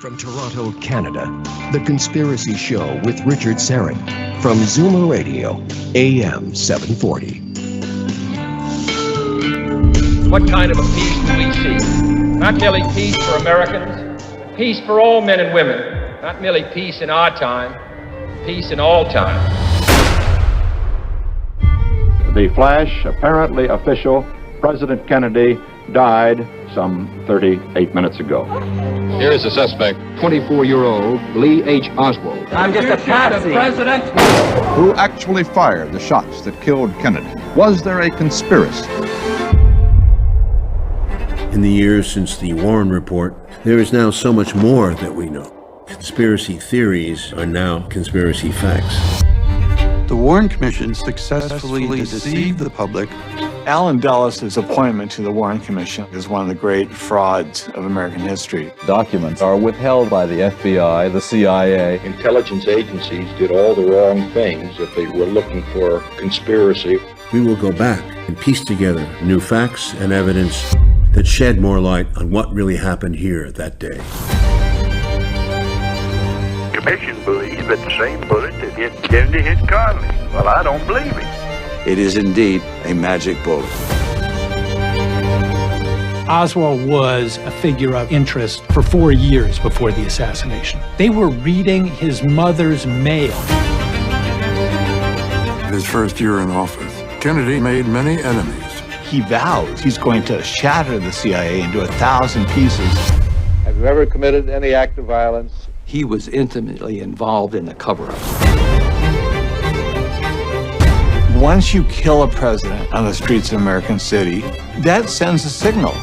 From Toronto, Canada, The Conspiracy Show with Richard Serrin. From Zoomer Radio, AM 740. What kind of a peace do we see? Not merely peace for Americans, but peace for all men and women. Not merely peace in our time, peace in all time. The flash, apparently official, President Kennedy died some 38 minutes ago. Here is the suspect. 24-year-old Lee H. Oswald. I'm just a patsy. President. Who actually fired the shots that killed Kennedy? Was there a conspiracy? In the years since the Warren Report, there is now so much more that we know. Conspiracy theories are now conspiracy facts. The Warren Commission successfully deceived the public. Allen Dulles' appointment to the Warren Commission is one of the great frauds of American history. Documents are withheld by the FBI, the CIA. Intelligence agencies did all the wrong things if they were looking for conspiracy. We will go back and piece together new facts and evidence that shed more light on what really happened here that day. The Commission believes that the same bullet that hit Kennedy hit Conley. Well, I don't believe it. It is indeed a magic bullet. Oswald was a figure of interest for 4 years before the assassination. They were reading his mother's mail. In his first year in office, Kennedy made many enemies. He vows he's going to shatter the CIA into 1,000 pieces. Have you ever committed any act of violence? He was intimately involved in the cover-up. Once you kill a president on the streets of American City, that sends a signal.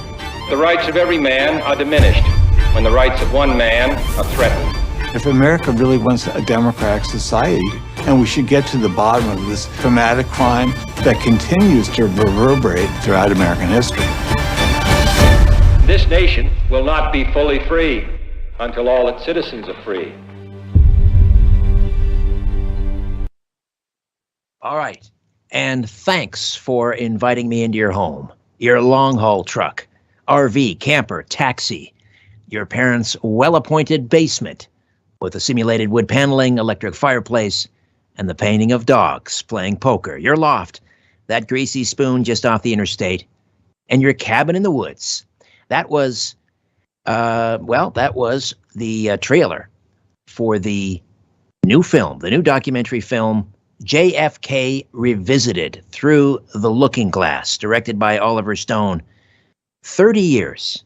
The rights of every man are diminished when the rights of one man are threatened. If America really wants a democratic society, and we should get to the bottom of this traumatic crime that continues to reverberate throughout American history. This nation will not be fully free until all its citizens are free. All right. And thanks for inviting me into your home, your long-haul truck, RV, camper, taxi, your parents' well-appointed basement with a simulated wood paneling, electric fireplace, and the painting of dogs playing poker, your loft, that greasy spoon just off the interstate, and your cabin in the woods. That was, the trailer for the new film, the new documentary film, JFK Revisited, Through the Looking Glass, directed by Oliver Stone. 30 years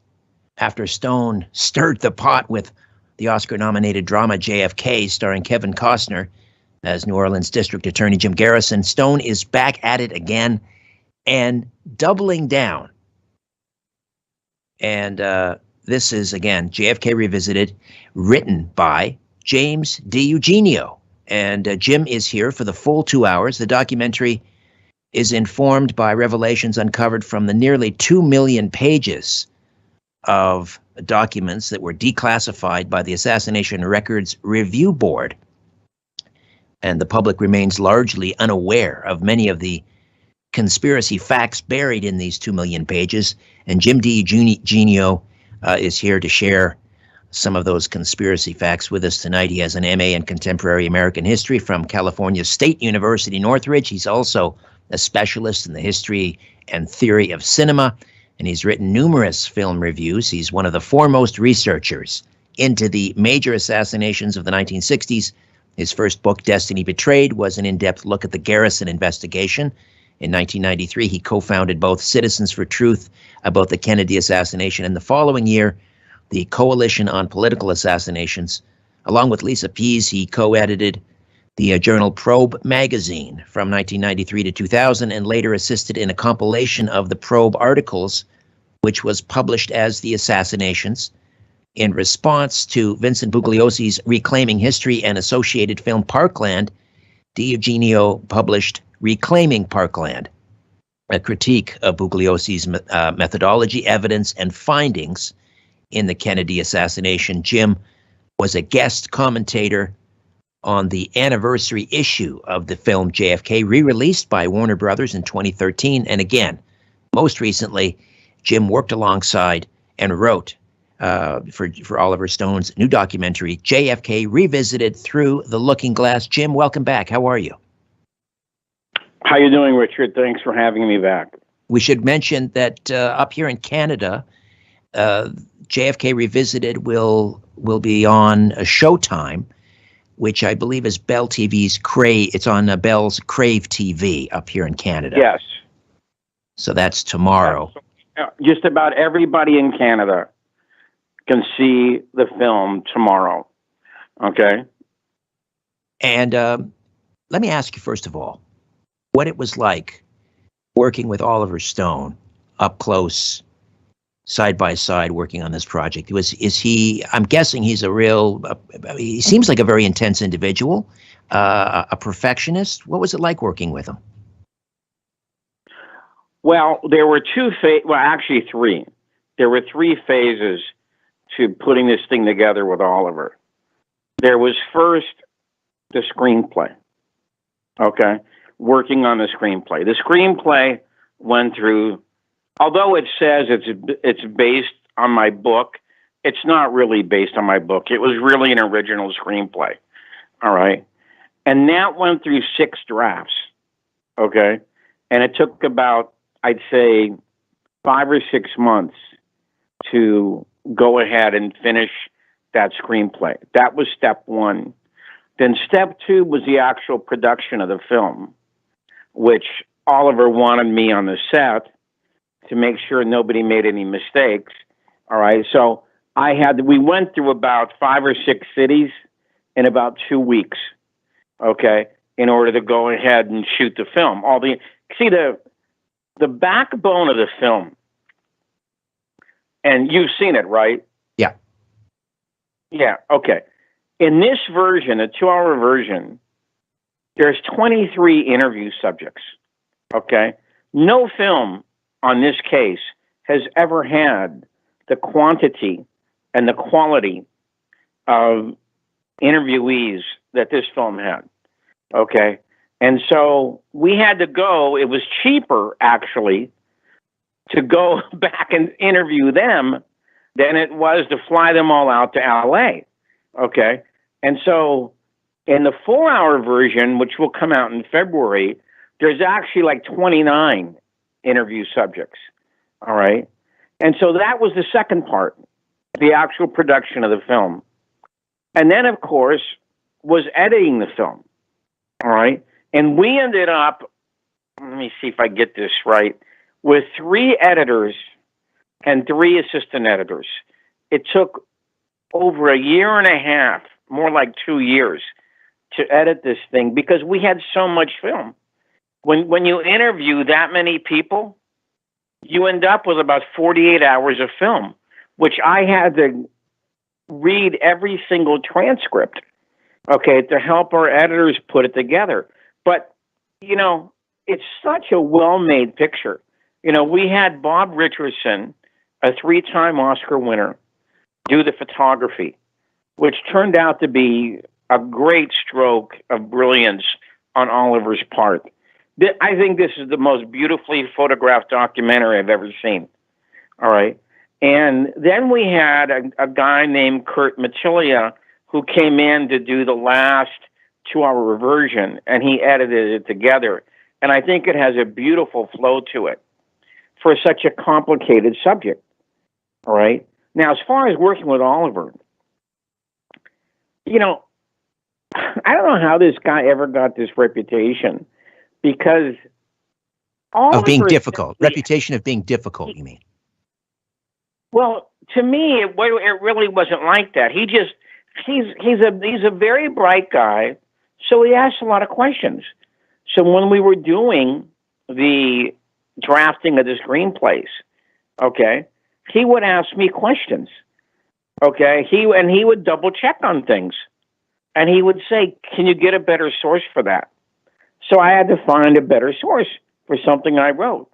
after Stone stirred the pot with the Oscar-nominated drama JFK, starring Kevin Costner as New Orleans District Attorney Jim Garrison, Stone is back at it again and doubling down. And this is, again, JFK Revisited, written by James DiEugenio. And Jim is here for the full 2 hours. The documentary is informed by revelations uncovered from the nearly 2 million pages of documents that were declassified by the Assassination Records Review Board. And the public remains largely unaware of many of the conspiracy facts buried in these 2 million pages. And Jim DiEugenio is here to share some of those conspiracy facts with us tonight. He has an MA in Contemporary American History from California State University Northridge. He's also a specialist in the history and theory of cinema, and he's written numerous film reviews. He's one of the foremost researchers into the major assassinations of the 1960s. His first book, Destiny Betrayed, was an in-depth look at the Garrison investigation. In 1993, he co-founded both Citizens for Truth about the Kennedy assassination, and the following year, the Coalition on Political Assassinations. Along with Lisa Pease, he co-edited the journal Probe magazine from 1993 to 2000, and later assisted in a compilation of the Probe articles, which was published as The Assassinations. In response to Vincent Bugliosi's Reclaiming History and associated film Parkland, DiEugenio published Reclaiming Parkland, a critique of Bugliosi's methodology, evidence, and findings in the Kennedy assassination. Jim was a guest commentator on the anniversary issue of the film JFK, re-released by Warner Brothers in 2013. And again, most recently, Jim worked alongside and wrote for Oliver Stone's new documentary, JFK Revisited Through the Looking Glass. Jim, welcome back. How are you? How you doing, Richard? Thanks for having me back. We should mention that up here in Canada, JFK Revisited will be on a Showtime, which I believe is Bell TV's Crave. It's on Bell's Crave TV up here in Canada. Yes. So that's tomorrow. Just about everybody in Canada can see the film tomorrow. Okay. And let me ask you, first of all, what it was like working with Oliver Stone up close, side by side, working on this project. I'm guessing he's he seems like a very intense individual, a perfectionist. What was it like working with him? Well, there were actually three. There were three phases to putting this thing together with Oliver. There was first the screenplay. Okay. Working on the screenplay. The screenplay went through, although it says it's based on my book, it's not really based on my book. It was really an original screenplay. All right. And that went through 6 drafts. Okay. And it took about, I'd say, 5 or 6 months to go ahead and finish that screenplay. That was step 1. Then step 2 was the actual production of the film, which Oliver wanted me on the set to make sure nobody made any mistakes. All right. So we went through about 5 or 6 cities in about 2 weeks. Okay. In order to go ahead and shoot the film. The backbone of the film, and you've seen it, right? Yeah. Yeah. Okay. In this version, a 2-hour version, there's 23 interview subjects. Okay. No film on this case has ever had the quantity and the quality of interviewees that this film had. Okay. And so we had to go, it was cheaper actually to go back and interview them than it was to fly them all out to LA. Okay. And so in the 4-hour version, which will come out in February, there's actually like 29 interview subjects. All right. And so that was the second part, the actual production of the film. And then, of course, was editing the film. All right. And we ended up, let me see if I get this right, with 3 editors and 3 assistant editors. It took over a year and a half, more like 2 years, to edit this thing because we had so much film. When you interview that many people, you end up with about 48 hours of film, which I had to read every single transcript, okay, to help our editors put it together. But, it's such a well-made picture. We had Bob Richardson, a 3-time Oscar winner, do the photography, which turned out to be a great stroke of brilliance on Oliver's part. I think this is the most beautifully photographed documentary I've ever seen. All right. And then we had a guy named Kurt Matilia who came in to do the last 2-hour version, and he edited it together. And I think it has a beautiful flow to it for such a complicated subject. All right. Now, as far as working with Oliver, I don't know how this guy ever got this reputation because of being difficult. Reputation of being difficult, you mean? Well, to me, it really wasn't like that. He's a very bright guy, so he asks a lot of questions. So when we were doing the drafting of the screenplays, okay, he would ask me questions. Okay, he would double check on things, and he would say, "Can you get a better source for that?" So I had to find a better source for something I wrote.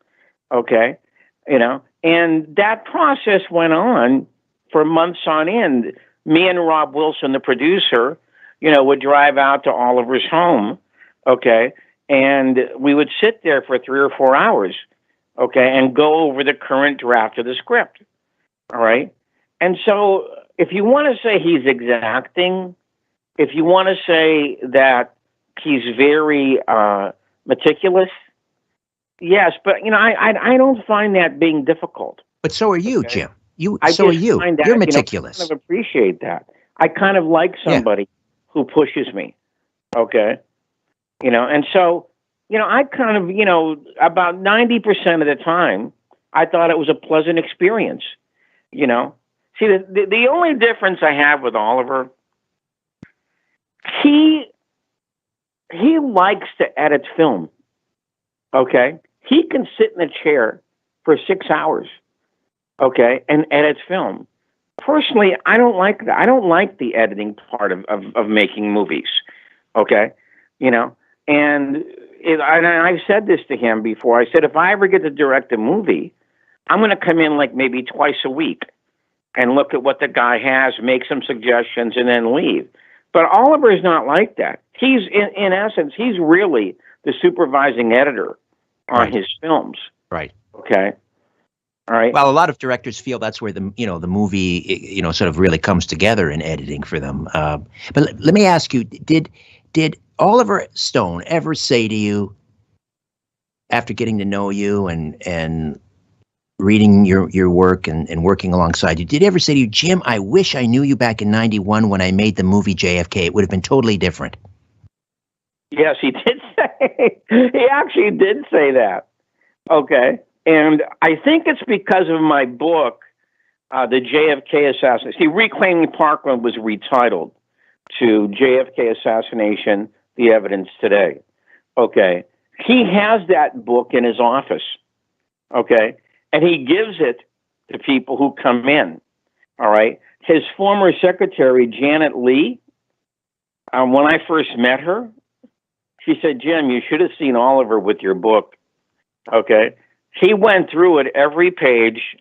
Okay, and that process went on for months on end. Me and Rob Wilson, the producer, would drive out to Oliver's home, okay, and we would sit there for 3 or 4 hours, okay, and go over the current draft of the script, all right? And so if you want to say he's exacting, if you want to say that he's very meticulous, yes, but I don't find that being difficult. But so are you, okay? Jim. You're meticulous. I kind of appreciate that. I kind of like somebody who pushes me. Okay. And so, I kind of, about 90% of the time, I thought it was a pleasant experience. See, the only difference I have with Oliver, he likes to edit film. Okay. He can sit in a chair for 6 hours. Okay. And edit film. Personally, I don't like that. I don't like the editing part of making movies. Okay. And I've said this to him before. I said, if I ever get to direct a movie, I'm going to come in like maybe twice a week and look at what the guy has, make some suggestions, and then leave. But Oliver is not like that. He's, in essence, he's really the supervising editor on his films. Right. Okay. All right. Well, a lot of directors feel that's where the movie, sort of really comes together in editing for them. But let me ask you, did Oliver Stone ever say to you, after getting to know you and reading your work and working alongside you, did he ever say to you, Jim, I wish I knew you back in 91 when I made the movie JFK. It would have been totally different. Yes, he did say. He actually did say that. Okay. And I think it's because of my book, the JFK Assassination. See, Reclaiming Parkland was retitled to JFK Assassination, The Evidence Today. Okay. He has that book in his office. Okay. And he gives it to people who come in. All right. His former secretary, Janet Lee, when I first met her, she said, Jim, you should have seen Oliver with your book. Okay. He went through it every page,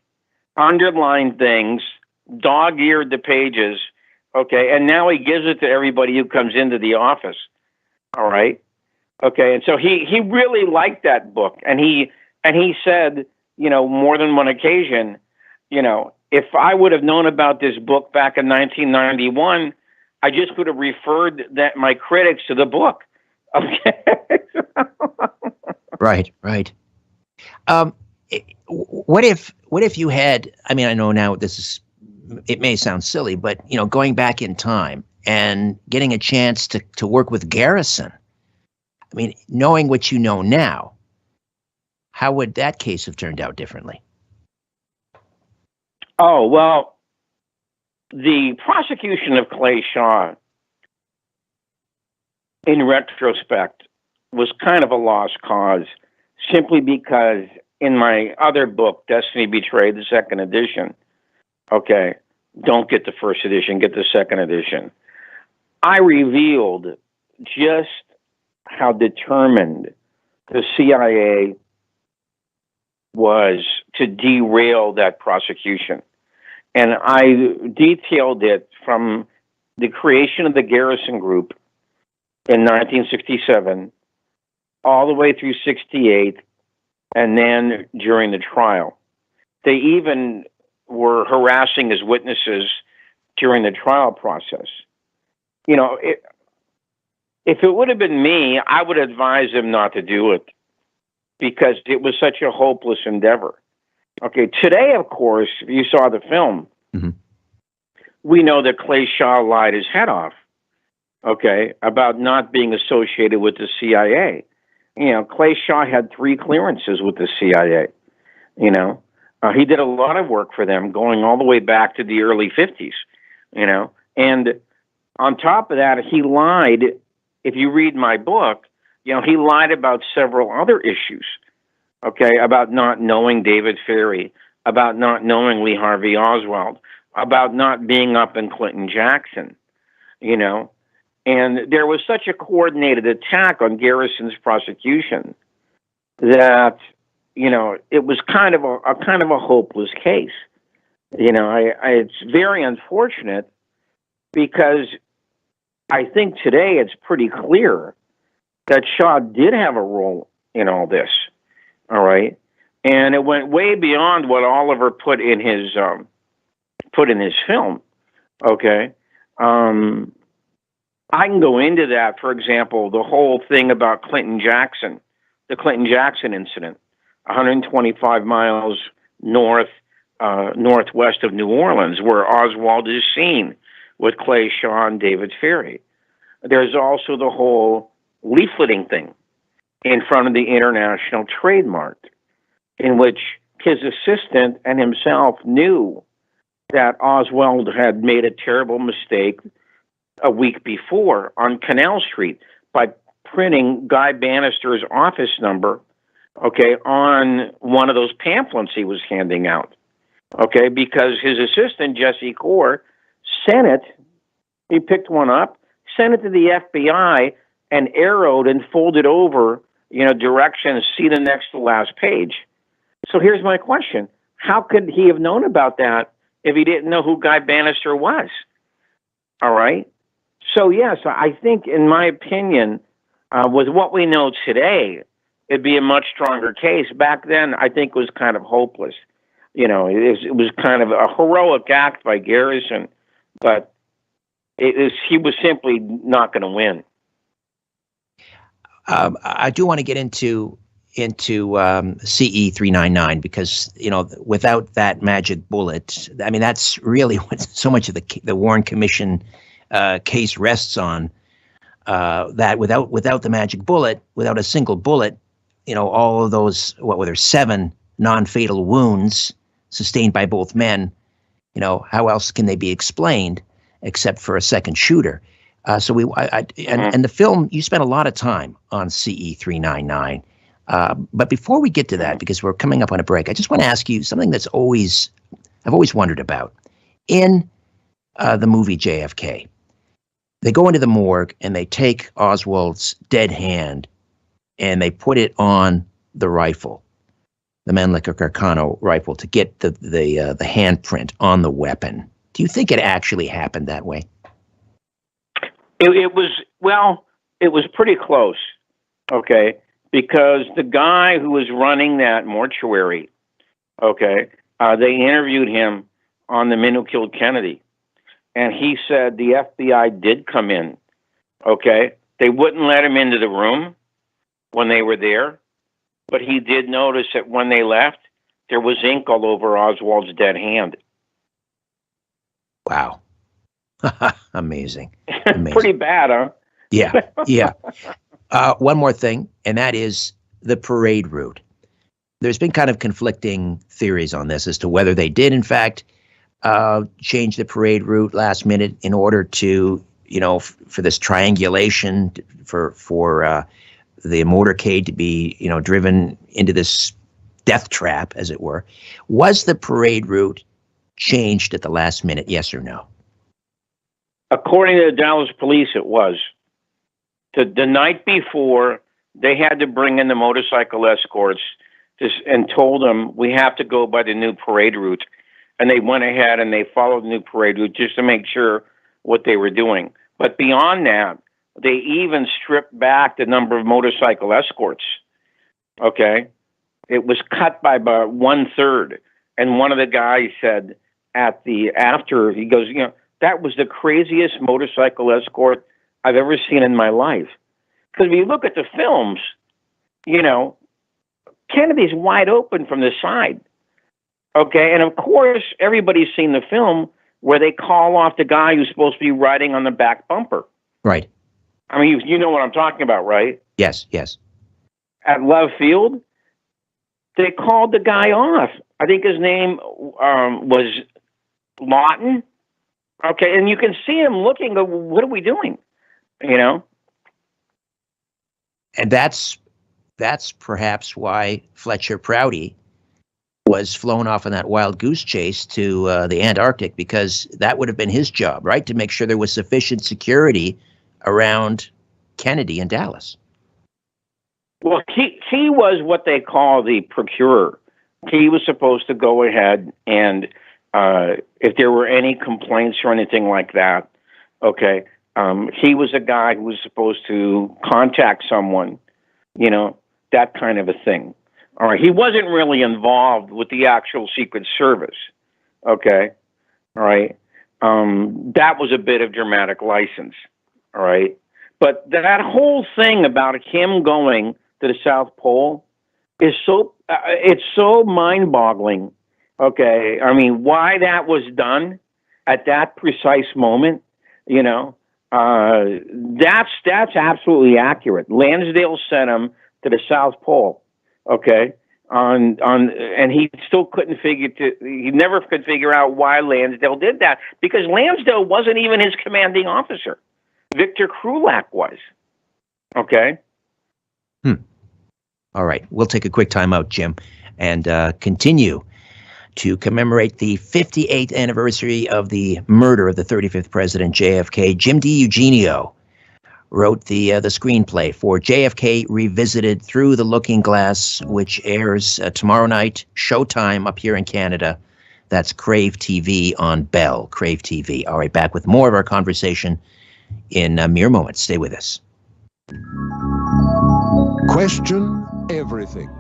underlined things, dog-eared the pages, okay, and now he gives it to everybody who comes into the office, all right? Okay, and so he really liked that book, and he said, more than one occasion, if I would have known about this book back in 1991, I just would have referred my critics to the book, okay? Right. What if you had, I mean, I know now it may sound silly, but, going back in time and getting a chance to work with Garrison, I mean, knowing what you know now, how would that case have turned out differently? Oh, well, the prosecution of Clay Shaw, in retrospect, was kind of a lost cause, simply because in my other book, Destiny Betrayed, the second edition, okay, don't get the first edition, get the second edition, I revealed just how determined the CIA was to derail that prosecution. And I detailed it from the creation of the Garrison Group in 1967 all the way through 68, and then during the trial. They even were harassing his witnesses during the trial process. If it would have been me, I would advise him not to do it because it was such a hopeless endeavor. Okay, today, of course, if you saw the film, we know that Clay Shaw lied his head off, okay, about not being associated with the CIA. Clay Shaw had 3 clearances with the CIA. He did a lot of work for them going all the way back to the early 50s, and on top of that, he lied. If you read my book, he lied about several other issues, okay, about not knowing David Ferrie, about not knowing Lee Harvey Oswald, about not being up in Clinton Jackson, And there was such a coordinated attack on Garrison's prosecution that, it was kind of a hopeless case. It's very unfortunate because I think today it's pretty clear that Shaw did have a role in all this. All right. And it went way beyond what Oliver put in his put in his film. Okay. I can go into that, for example, the whole thing about Clinton-Jackson, the Clinton-Jackson incident, 125 miles northwest of New Orleans, where Oswald is seen with Clay Shaw and David Ferry. There's also the whole leafleting thing in front of the International Trade Mart, in which his assistant and himself knew that Oswald had made a terrible mistake a week before on Canal Street by printing Guy Bannister's office number, okay, on one of those pamphlets he was handing out, okay, because his assistant, Jesse Core, sent it, he picked one up, sent it to the FBI, and arrowed and folded over, directions, see the next to last page. So here's my question. How could he have known about that if he didn't know who Guy Bannister was? All right? So, yes, I think, in my opinion, with what we know today, it'd be a much stronger case. Back then, I think it was kind of hopeless. It was kind of a heroic act by Garrison, but he was simply not going to win. I do want to get into CE399 because, without that magic bullet, I mean, that's really what so much of the Warren Commission case rests on, that without the magic bullet, without a single bullet, all of those, what were there, 7 non-fatal wounds sustained by both men, how else can they be explained except for a second shooter? So the film, you spent a lot of time on CE399. But before we get to that, because we're coming up on a break, I just want to ask you something I've always wondered about. In the movie JFK, they go into the morgue and they take Oswald's dead hand and they put it on the rifle, the Mannlicher Carcano rifle, to get the handprint on the weapon. Do you think it actually happened that way? It was pretty close, okay, because the guy who was running that mortuary, okay, they interviewed him on the men who killed Kennedy, and he said the FBI did come in, okay. They wouldn't let him into the room when they were there, but he did notice that when they left, there was ink all over Oswald's dead hand. Wow. Amazing. Pretty bad, huh? Yeah. One more thing, and that is the parade route. There's been kind of conflicting theories on this as to whether they did, in fact, change the parade route last minute in order to, for this triangulation, for the motorcade to be, driven into this death trap, as it were. Was the parade route changed at the last minute, yes or no? According to the Dallas police, it was. The night before, they had to bring in the motorcycle escorts and told them, we have to go by the new parade route. And they went ahead and they followed the new parade route just to make sure what they were doing. But beyond that, they even stripped back the number of motorcycle escorts. Okay? It was cut by about 1/3. And one of the guys said he goes, that was the craziest motorcycle escort I've ever seen in my life. Because if you look at the films, Kennedy's wide open from the side. Okay, and of course, everybody's seen the film where they call off the guy who's supposed to be riding on the back bumper. Right. I mean, you know what I'm talking about, right? Yes. At Love Field, they called the guy off. I think his name was Lawton. Okay, and you can see him looking, what are we doing? And that's perhaps why Fletcher Prouty was flown off on that wild goose chase to the Antarctic, because that would have been his job, right? To make sure there was sufficient security around Kennedy and Dallas. Well, he was what they call the procurer. He was supposed to go ahead and if there were any complaints or anything like that, okay, he was a guy who was supposed to contact someone, that kind of a thing. All right, he wasn't really involved with the actual Secret Service, okay? All right. That was a bit of dramatic license. All right. But that whole thing about him going to the South Pole is it's so mind-boggling. Okay. I mean, why that was done at that precise moment, you know, that's absolutely accurate. Lansdale sent him to the South Pole. Okay. And he still he never could figure out why Lansdale did that, because Lansdale wasn't even his commanding officer. Victor Krulak was. Okay. All right. We'll take a quick time out, Jim, and continue to commemorate the 58th anniversary of the murder of the 35th president, JFK. Jim DiEugenio wrote the screenplay for JFK Revisited Through the Looking Glass, which airs tomorrow night, Showtime up here in Canada. That's Crave TV on Bell, Crave TV. All right, back with more of our conversation in mere moments. Stay with us. Question everything.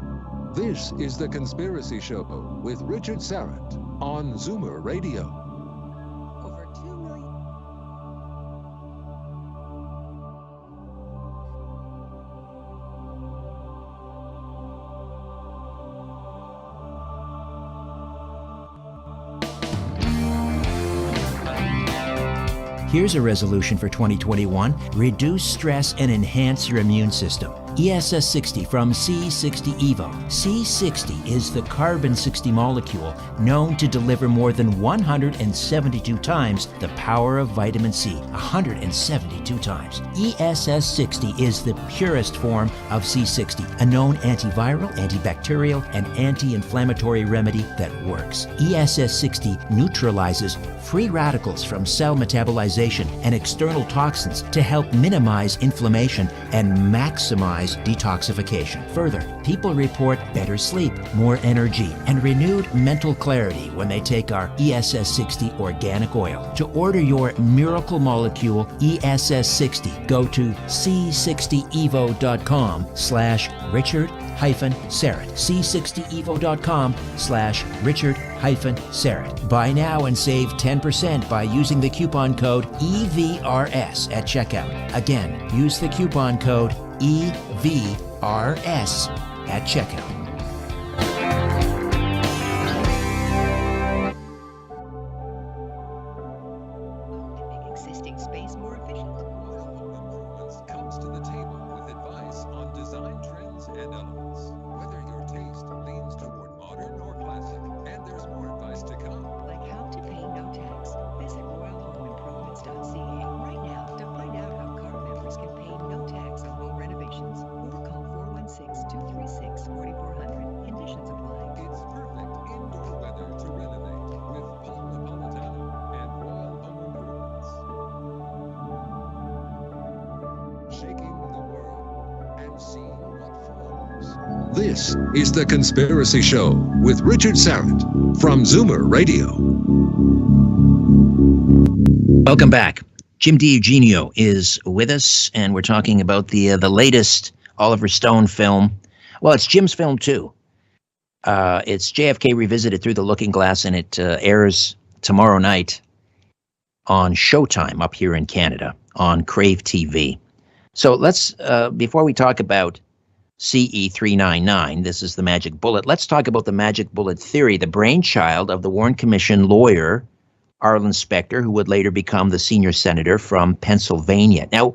This is The Conspiracy Show with Richard Syrett on Zoomer Radio. Here's a resolution for 2021. Reduce stress and enhance your immune system. ESS60 from C60 Evo. C60 is the carbon-60 molecule known to deliver more than 172 times the power of vitamin C. 172 times. ESS60 is the purest form of C60, a known antiviral, antibacterial, and anti-inflammatory remedy that works. ESS60 neutralizes free radicals from cell metabolization and external toxins to help minimize inflammation and maximize detoxification. Further, people report better sleep, more energy, and renewed mental clarity when they take our ESS60 organic oil. To order your miracle molecule ESS60, go to c60evo.com/Richard-Syrett. c60evo.com/Richard-Syrett. Buy now and save 10% by using the coupon code EVRS at checkout. Again, use the coupon code EVRS at checkout. Existing space more efficient. Comes to the table with advice on design trends and elements. Whether your taste leans toward modern or classic, and there's more advice to come. Like how to pay no tax. Visit royalhomeimprovements.ca right now to find out how CAR members can pay no tax on home renovations. Or call 416-236-4400. Conditions apply. It's perfect indoor weather to renovate with Paul Napolitano and Royal Home Improvements. Shaking the world and seeing what forms. This is The Conspiracy Show with Richard Syrett from Zoomer Radio. Welcome back. Jim DiEugenio is with us, and we're talking about the latest Oliver Stone film. Well, it's Jim's film too. It's JFK Revisited Through the Looking Glass, and it airs tomorrow night on Showtime up here in Canada on Crave TV. So let's, before we talk about CE399, this is the magic bullet, let's talk about the magic bullet theory, the brainchild of the Warren Commission lawyer, Arlen Specter, who would later become the senior senator from Pennsylvania. Now,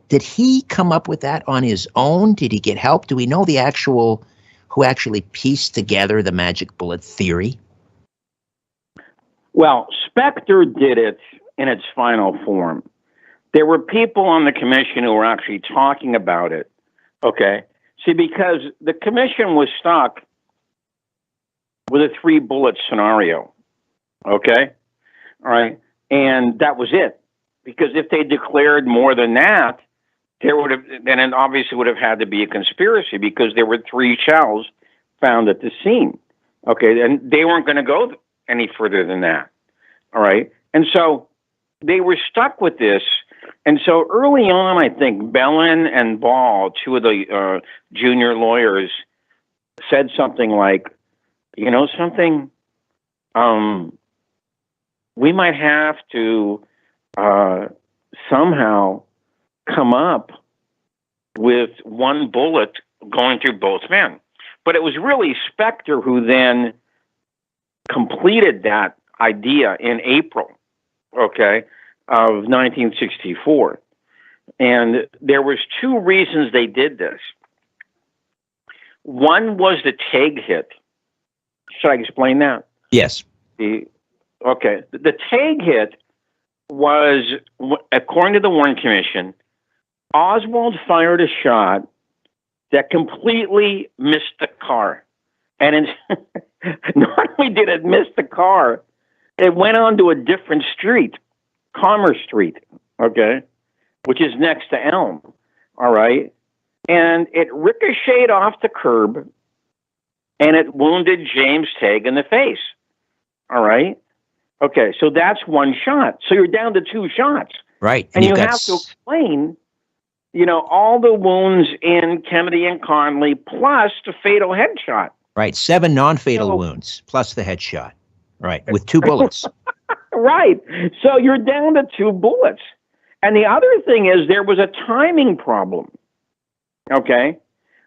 did he come up with that on his own? Did he get help? Do we know who actually pieced together the magic bullet theory? Well, Specter did it in its final form. There were people on the commission who were actually talking about it. Okay. See, because the commission was stuck with a 3-bullet scenario. Okay. All right. And that was it. Because if they declared more than that, then it obviously would have had to be a conspiracy, because there were 3 shells found at the scene. Okay. And they weren't going to go any further than that. All right. And so they were stuck with this. And so early on, I think Bellin and Ball, 2 of the junior lawyers, said something like, you know something, we might have to somehow come up with one bullet going through both men. But it was really Specter who then completed that idea in April, okay, of 1964. And there was two reasons they did this. One was the Tague hit. Should I explain that? Yes. The Tague hit was, according to the Warren Commission, Oswald fired a shot that completely missed the car. And not only did it miss the car, it went on to a different street, Commerce Street, okay, which is next to Elm, all right? And it ricocheted off the curb, and it wounded James Tague in the face, all right? Okay, so that's one shot. So you're down to two shots. Right. And you have to explain, all the wounds in Kennedy and Connally plus the fatal headshot. Right. 7 non-fatal wounds plus the headshot. Right. With 2 bullets. Right. So you're down to 2 bullets. And the other thing is there was a timing problem. Okay.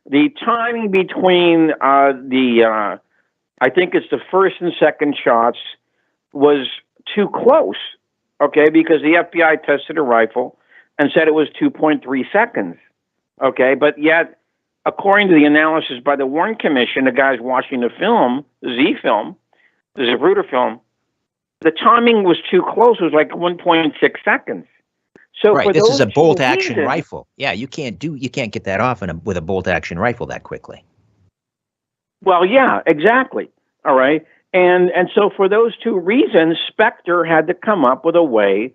The timing between I think it's the first and second shots was too close. Okay. Because the FBI tested a rifle and said it was 2.3 seconds. Okay. But yet, according to the analysis by the Warren Commission, the guys watching the film, the Z film, the Zapruder film, the timing was too close. It was like 1.6 seconds. So right, for this is a those bolt action reasons, rifle. Yeah, you can't get that off with a bolt action rifle that quickly. Well, yeah, exactly. All right. And so for those 2 reasons, Specter had to come up with a way,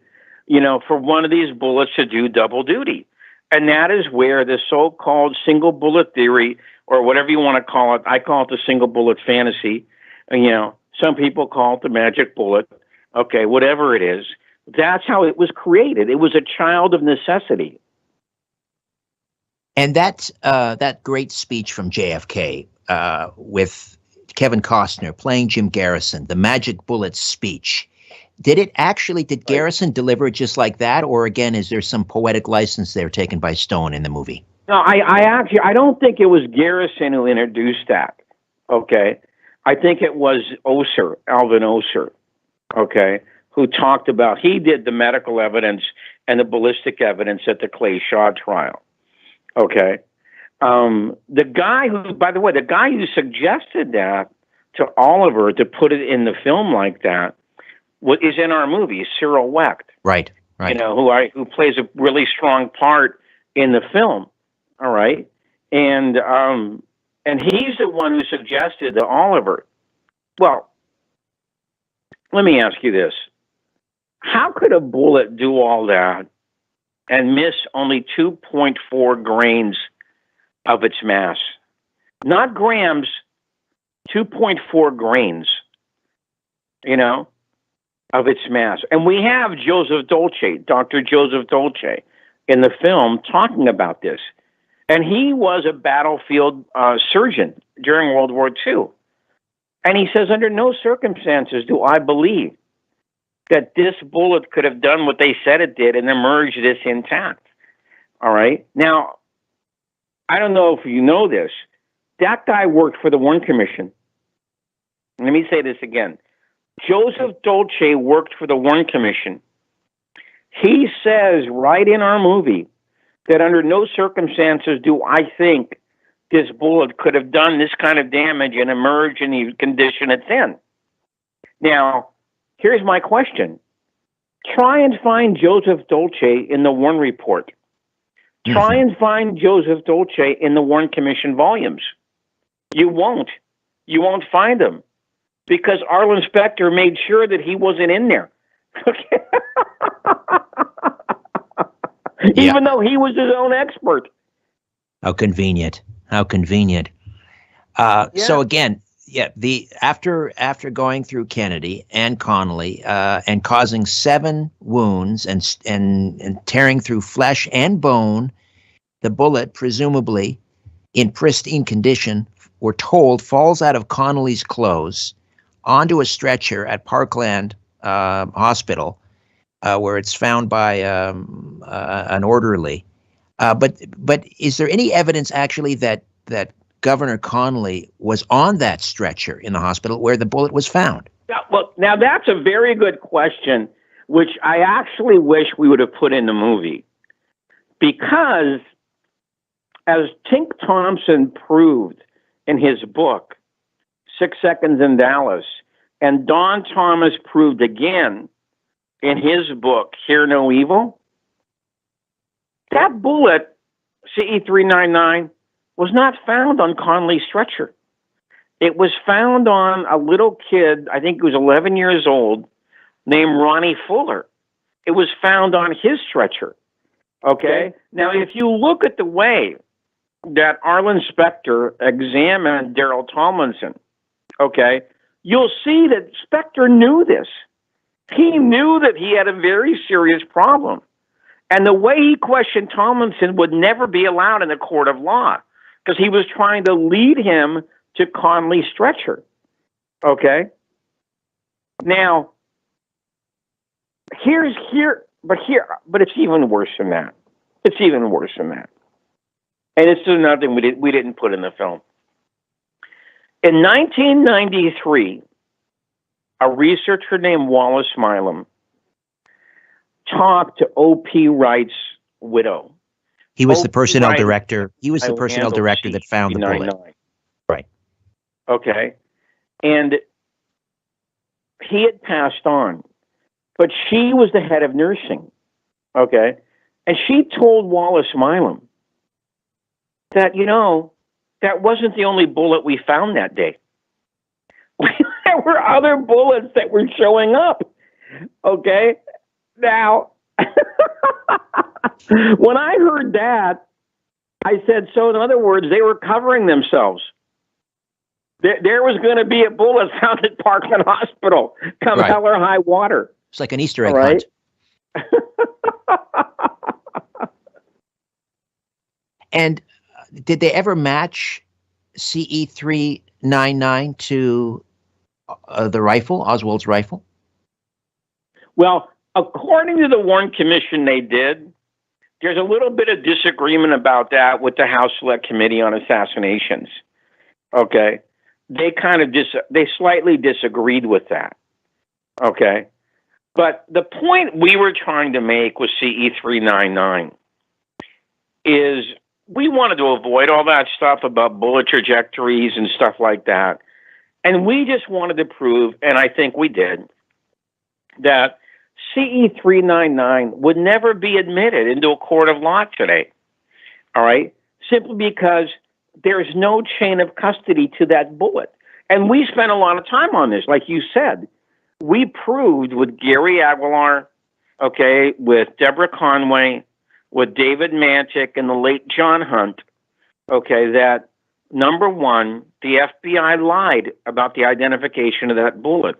for one of these bullets to do double duty. And that is where the so-called single bullet theory, or whatever you want to call it, I call it the single bullet fantasy. Some people call it the magic bullet. Okay, whatever it is. That's how it was created. It was a child of necessity. And that great speech from JFK with Kevin Costner playing Jim Garrison, the magic bullet speech. Did Garrison deliver it just like that? Or again, is there some poetic license there taken by Stone in the movie? No, I don't think it was Garrison who introduced that. Okay. I think it was Alvin Oser, okay, who talked about, he did the medical evidence and the ballistic evidence at the Clay Shaw trial. Okay. The guy who suggested that to Oliver to put it in the film like that is in our movie, Cyril Wecht. Right. Who plays a really strong part in the film. All right. And he's the one who suggested to Oliver. Well, let me ask you this. How could a bullet do all that and miss only 2.4 grains of its mass? Not grams, 2.4 grains, of its mass. And we have Joseph Dolce, Dr. Joseph Dolce, in the film talking about this. And he was a battlefield surgeon during World War II. And he says, under no circumstances do I believe that this bullet could have done what they said it did and emerged this intact. All right? Now, I don't know if you know this. That guy worked for the Warren Commission. Let me say this again. Joseph Dolce worked for the Warren Commission. He says right in our movie that under no circumstances do I think this bullet could have done this kind of damage and emerged in the condition it's in. Now, here's my question. Try and find Joseph Dolce in the Warren Report. Try and find Joseph Dolce in the Warren Commission volumes. You won't. You won't find him because Arlen Specter made sure that he wasn't in there. Even though he was his own expert. How convenient. How convenient. So again, after going through Kennedy and Connally and causing 7 wounds and tearing through flesh and bone, the bullet, presumably in pristine condition, we're told, falls out of Connally's clothes onto a stretcher at Parkland hospital, where it's found by an orderly. But is there any evidence actually that Governor Connolly was on that stretcher in the hospital where the bullet was found? Well, now that's a very good question, which I actually wish we would have put in the movie. Because, as Tink Thompson proved in his book, 6 Seconds in Dallas, and Don Thomas proved again in his book, Hear No Evil, that bullet, CE399, was not found on Connolly's stretcher. It was found on a little kid, I think he was 11 years old, named Ronnie Fuller. It was found on his stretcher. Okay? Now, if you look at the way that Arlen Specter examined Daryl Tomlinson, okay, you'll see that Specter knew this. He knew that he had a very serious problem. And the way he questioned Tomlinson would never be allowed in a court of law, because he was trying to lead him to Connolly's stretcher. Okay? Now, but it's even worse than that. It's even worse than that. And it's another thing we didn't put in the film. In 1993, a researcher named Wallace Milam talked to O.P. Wright's widow. He was the personnel director. He was the personnel director that found the bullet. Right. Okay. And he had passed on, but she was the head of nursing. Okay. And she told Wallace Milam that, that wasn't the only bullet we found that day. There were other bullets that were showing up. Okay. Now, when I heard that, I said, so in other words, they were covering themselves. There was going to be a bullet found at Parkland Hospital, come hell or high water. It's like an Easter egg hunt. And did they ever match CE399 to the rifle, Oswald's rifle? Well, according to the Warren Commission, they did. There's a little bit of disagreement about that with the House Select Committee on Assassinations. Okay. They kind of they slightly disagreed with that. Okay. But the point we were trying to make with CE399 is we wanted to avoid all that stuff about bullet trajectories and stuff like that. And we just wanted to prove, and I think we did, that CE399 would never be admitted into a court of law today. All right? Simply because there's no chain of custody to that bullet. And we spent a lot of time on this, like you said. We proved with Gary Aguilar, okay, with Deborah Conway, with David Mantic and the late John Hunt, okay, that number one, the FBI lied about the identification of that bullet.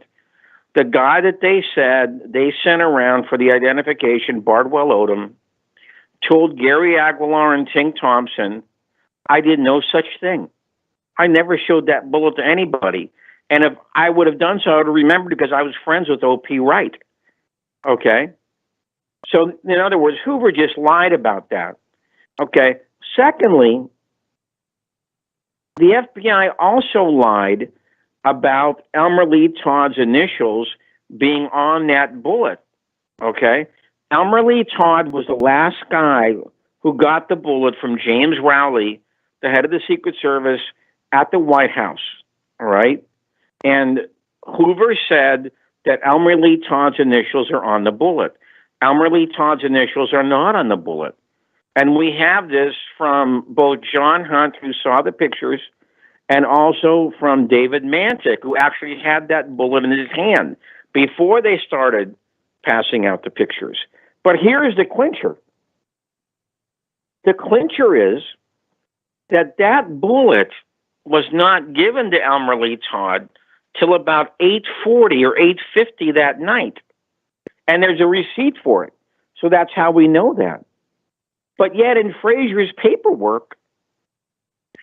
The guy that they said they sent around for the identification, Bardwell Odom, told Gary Aguilar and Tink Thompson, I did no such thing. I never showed that bullet to anybody. And if I would have done so, I would have remembered because I was friends with O.P. Wright. Okay? So, in other words, Hoover just lied about that. Okay? Secondly, the FBI also lied about Elmer Lee Todd's initials being on that bullet. Okay? Elmer Lee Todd was the last guy who got the bullet from James Rowley, the head of the Secret Service, at the White House. All right? And Hoover said that Elmer Lee Todd's initials are on the bullet. Elmer Lee Todd's initials are not on the bullet. And we have this from both John Hunt, who saw the pictures, and also from David Mantic, who actually had that bullet in his hand before they started passing out the pictures. But here's the clincher. The clincher is that that bullet was not given to Elmer Lee Todd till about 8:40 or 8:50 that night. And there's a receipt for it. So that's how we know that. But yet in Frazier's paperwork,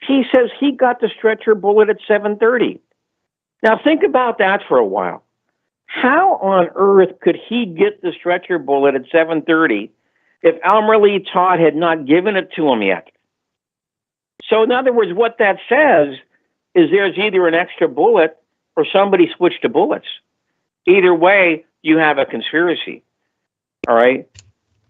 he says he got the stretcher bullet at 7:30. Now think about that for a while. How on earth could he get the stretcher bullet at 7:30 if Elmer Lee Todd had not given it to him yet? So in other words, what that says is there's either an extra bullet or somebody switched to bullets. Either way, you have a conspiracy. All right?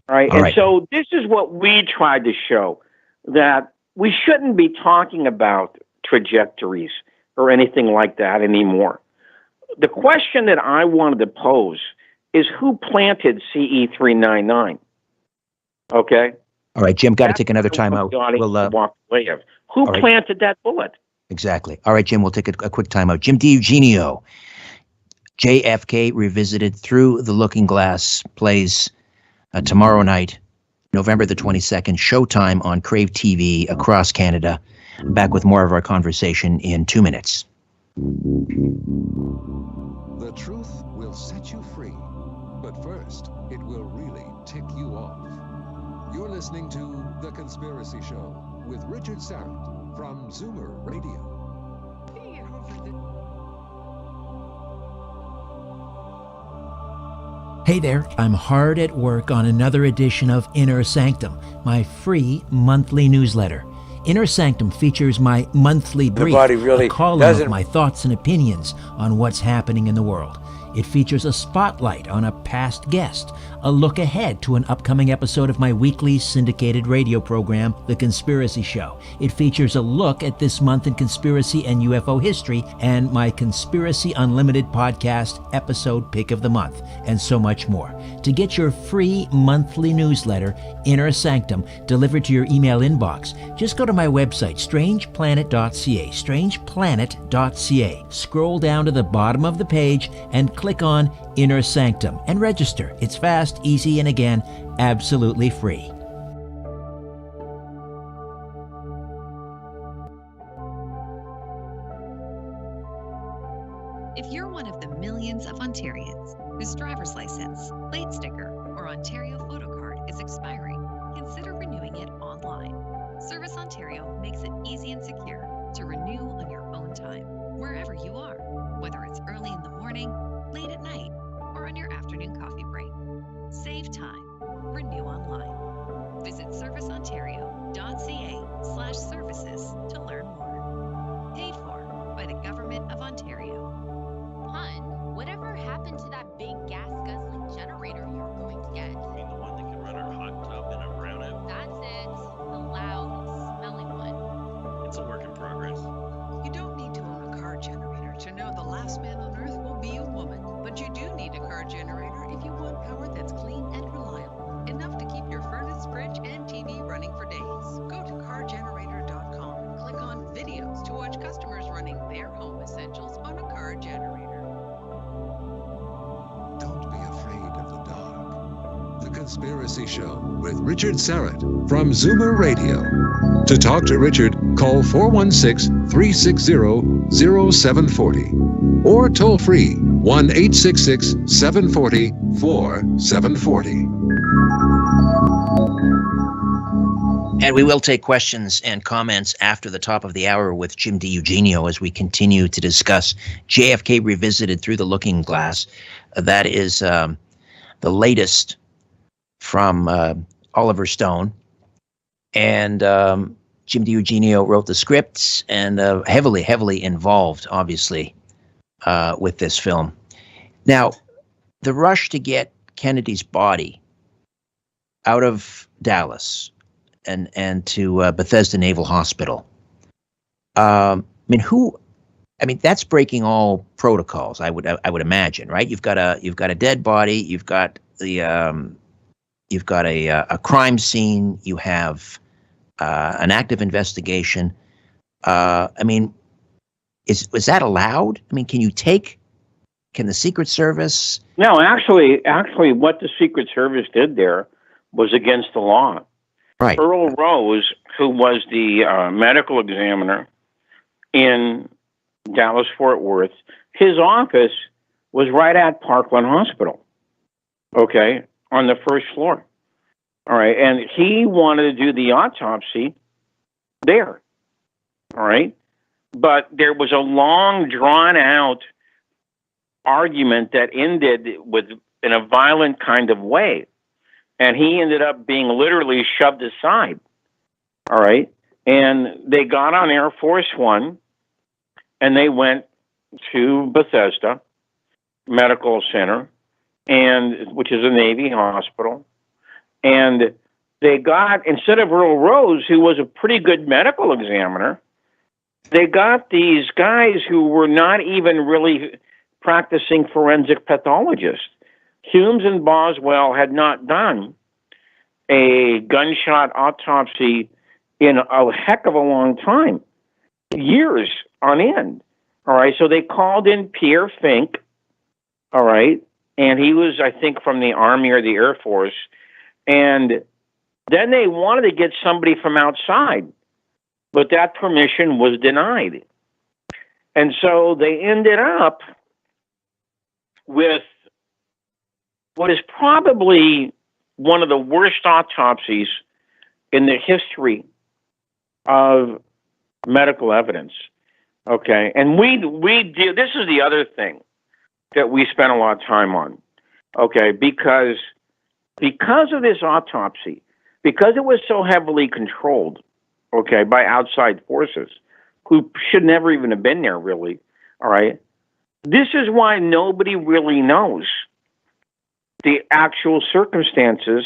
All right. And so this is what we tried to show, that we shouldn't be talking about trajectories or anything like that anymore. The question that I wanted to pose is who planted CE399? Okay? All right, Jim, got to take another time out. We'll walk away of. Who planted that bullet? Exactly. All right, Jim, we'll take a quick time out. Jim DiEugenio, JFK Revisited, Through the Looking Glass, plays tomorrow night, November the 22nd, showtime on Crave TV across Canada. Back with more of our conversation in 2 minutes. The truth will set you free, but first, it will really tick you off. You're listening to The Conspiracy Show with Richard Syrett from Zoomer Radio. Hey there, I'm hard at work on another edition of Inner Sanctum, my free monthly newsletter. Inner Sanctum features my monthly brief, a column of my thoughts and opinions on what's happening in the world. It features a spotlight on a past guest, a look ahead to an upcoming episode of my weekly syndicated radio program, The Conspiracy Show. It features a look at this month in conspiracy and UFO history, and my Conspiracy Unlimited podcast episode pick of the month, and so much more. To get your free monthly newsletter, Inner Sanctum, delivered to your email inbox, just go to my website, strangeplanet.ca, strangeplanet.ca. Scroll down to the bottom of the page and click on Inner Sanctum and register. It's fast, easy, and again, absolutely free. If you're one of the millions of Ontarians whose driver's license, plate sticker, or Ontario photo card is expiring, consider renewing it online. Service Ontario makes it easy and secure to renew on your own time, wherever you are, whether it's early in the morning, late at night, or on your afternoon coffee break. Save time. Renew online. Visit serviceontario.ca/services to learn more. Paid for by the Government of Ontario. Hun, whatever happened to that big gas-guzzling generator you were going to get? You mean the one that can run our hot tub in a brownout? That's it. The loud, smelly one. It's a work in progress. You don't need to own a car generator to know the last man on Earth will be a woman. But you do need a car generator if you want power that's clean and reliable, enough to keep your furnace, fridge, and TV running for days. Go to cargenerator.com and click on videos to watch customers running their home essentials on a car generator. Don't be afraid of the dark. The Conspiracy Show with Richard Syrett from Zoomer Radio. To talk to Richard, call 416-360-0740 or toll free 1-866-740-4740. And we will take questions and comments after the top of the hour with Jim DiEugenio as we continue to discuss JFK Revisited, Through the Looking Glass. That is the latest from Oliver Stone. And Jim DiEugenio wrote the scripts and heavily involved, obviously, with this film. Now, the rush to get Kennedy's body out of Dallas and to Bethesda Naval Hospital. That's breaking all protocols. I would imagine, right? You've got a dead body. You've got a crime scene. You have an active investigation. Was that allowed? Can the Secret Service? No, actually, what the Secret Service did there was against the law. Right. Earl Rose, who was the medical examiner in Dallas-Fort Worth, his office was right at Parkland Hospital, okay, on the first floor. All right, and he wanted to do the autopsy there, all right? But there was a long, drawn-out argument that ended in a violent kind of way. And he ended up being literally shoved aside. All right. And they got on Air Force One and they went to Bethesda Medical Center, which is a Navy hospital. And they got, instead of Earl Rose, who was a pretty good medical examiner, they got these guys who were not even really practicing forensic pathologists. Humes and Boswell had not done a gunshot autopsy in a heck of a long time, years on end. All right, so they called in Pierre Fink, all right, and he was, I think, from the Army or the Air Force, and then they wanted to get somebody from outside, but that permission was denied. And so they ended up with what is probably one of the worst autopsies in the history of medical evidence. Okay, and we do. This is the other thing that we spent a lot of time on. Okay, because of this autopsy, because it was so heavily controlled, okay, by outside forces who should never even have been there, really. All right, this is why nobody really knows the actual circumstances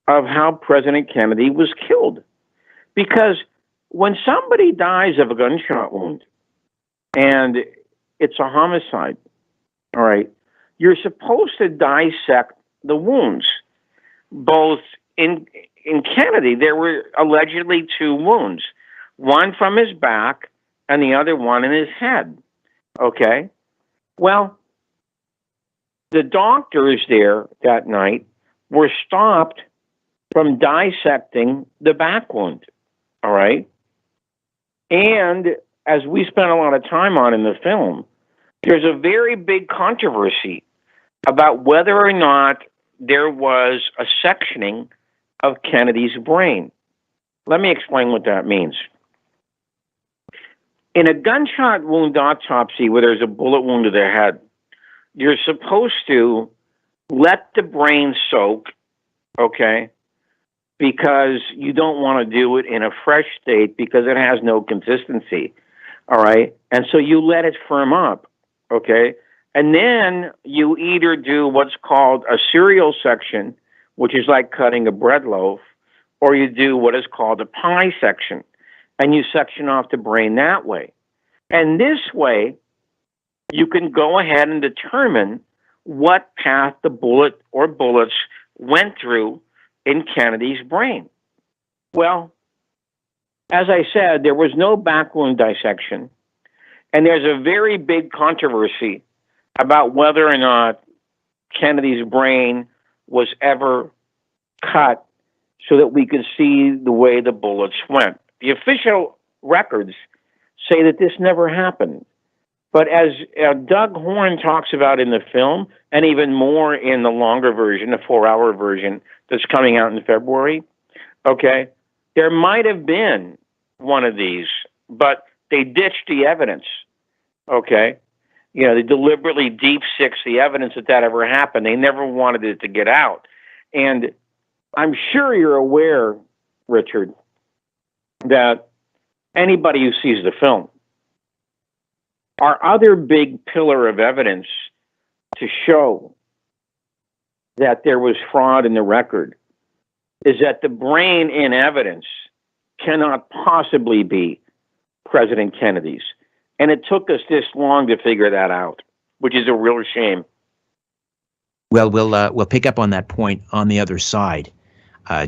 of how President Kennedy was killed. Because when somebody dies of a gunshot wound and it's a homicide, all right, you're supposed to dissect the wounds. Both in Kennedy, there were allegedly 2 wounds, one from his back and the other one in his head. Okay? Well, the doctors there that night were stopped from dissecting the back wound, all right? And as we spent a lot of time on in the film, there's a very big controversy about whether or not there was a sectioning of Kennedy's brain. Let me explain what that means. In a gunshot wound autopsy where there's a bullet wound to the head, you're supposed to let the brain soak, okay, because you don't want to do it in a fresh state because it has no consistency, all right? And so you let it firm up, okay? And then you either do what's called a serial section, which is like cutting a bread loaf, or you do what is called a pie section, and you section off the brain that way. And this way, you can go ahead and determine what path the bullet or bullets went through in Kennedy's brain. Well, as I said, there was no back wound dissection, and there's a very big controversy about whether or not Kennedy's brain was ever cut so that we could see the way the bullets went. The official records say that this never happened. But as Doug Horn talks about in the film, and even more in the longer version, the 4-hour version that's coming out in February, okay, there might have been one of these, but they ditched the evidence, okay? You know, they deliberately deep-sixed the evidence that ever happened. They never wanted it to get out. And I'm sure you're aware, Richard, that anybody who sees the film, our other big pillar of evidence to show that there was fraud in the record is that the brain in evidence cannot possibly be President Kennedy's. And it took us this long to figure that out, which is a real shame. Well, we'll pick up on that point on the other side,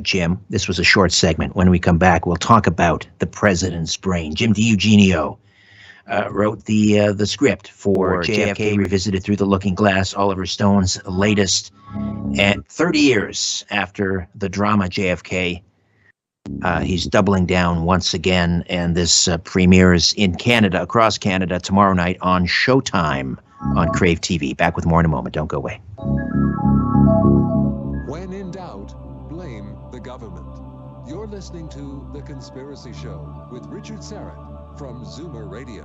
Jim. This was a short segment. When we come back, we'll talk about the president's brain. Jim DiEugenio wrote the script for JFK Revisited Through the Looking Glass, Oliver Stone's latest, and 30 years after the drama JFK. He's doubling down once again, and this premieres in Canada, across Canada, tomorrow night on Showtime on Crave TV. Back with more in a moment. Don't go away. When in doubt, blame the government. You're listening to The Conspiracy Show with Richard Serrett from Zoomer Radio.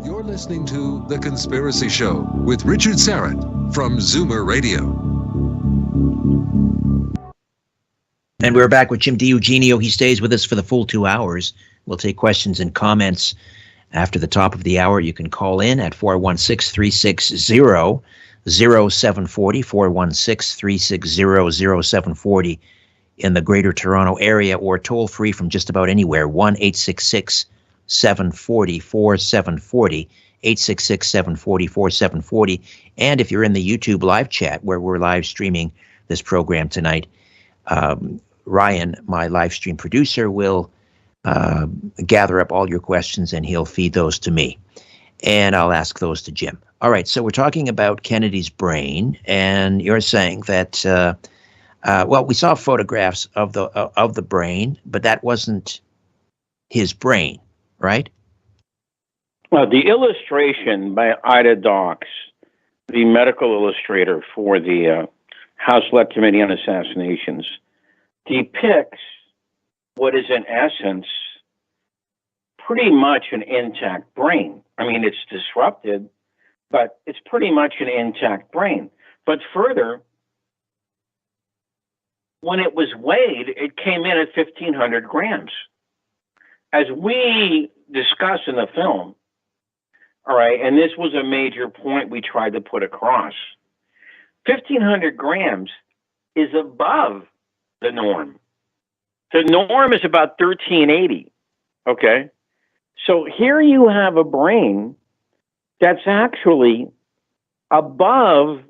You're listening to The Conspiracy Show with Richard Syrett from Zoomer Radio. And we're back with Jim DiEugenio. He stays with us for the full 2 hours. We'll take questions and comments after the top of the hour. You can call in at 416-360-0740, 416-360-0740 in the Greater Toronto area, or toll free from just about anywhere, 1-866-740-4740, 866-740-4740. And if you're in the YouTube live chat where we're live streaming this program tonight, Ryan, my live stream producer, will gather up all your questions and he'll feed those to me. And I'll ask those to Jim. All right, so we're talking about Kennedy's brain, and you're saying that, well, we saw photographs of the brain, but that wasn't his brain, right? Well, the illustration by Ida Docks, the medical illustrator for the House Select Committee on Assassinations, depicts what is in essence pretty much an intact brain. I mean, it's disrupted, but it's pretty much an intact brain. But further, when it was weighed, it came in at 1,500 grams. As we discuss in the film, all right, and this was a major point we tried to put across, 1,500 grams is above the norm. The norm is about 1,380, okay? So here you have a brain that's actually above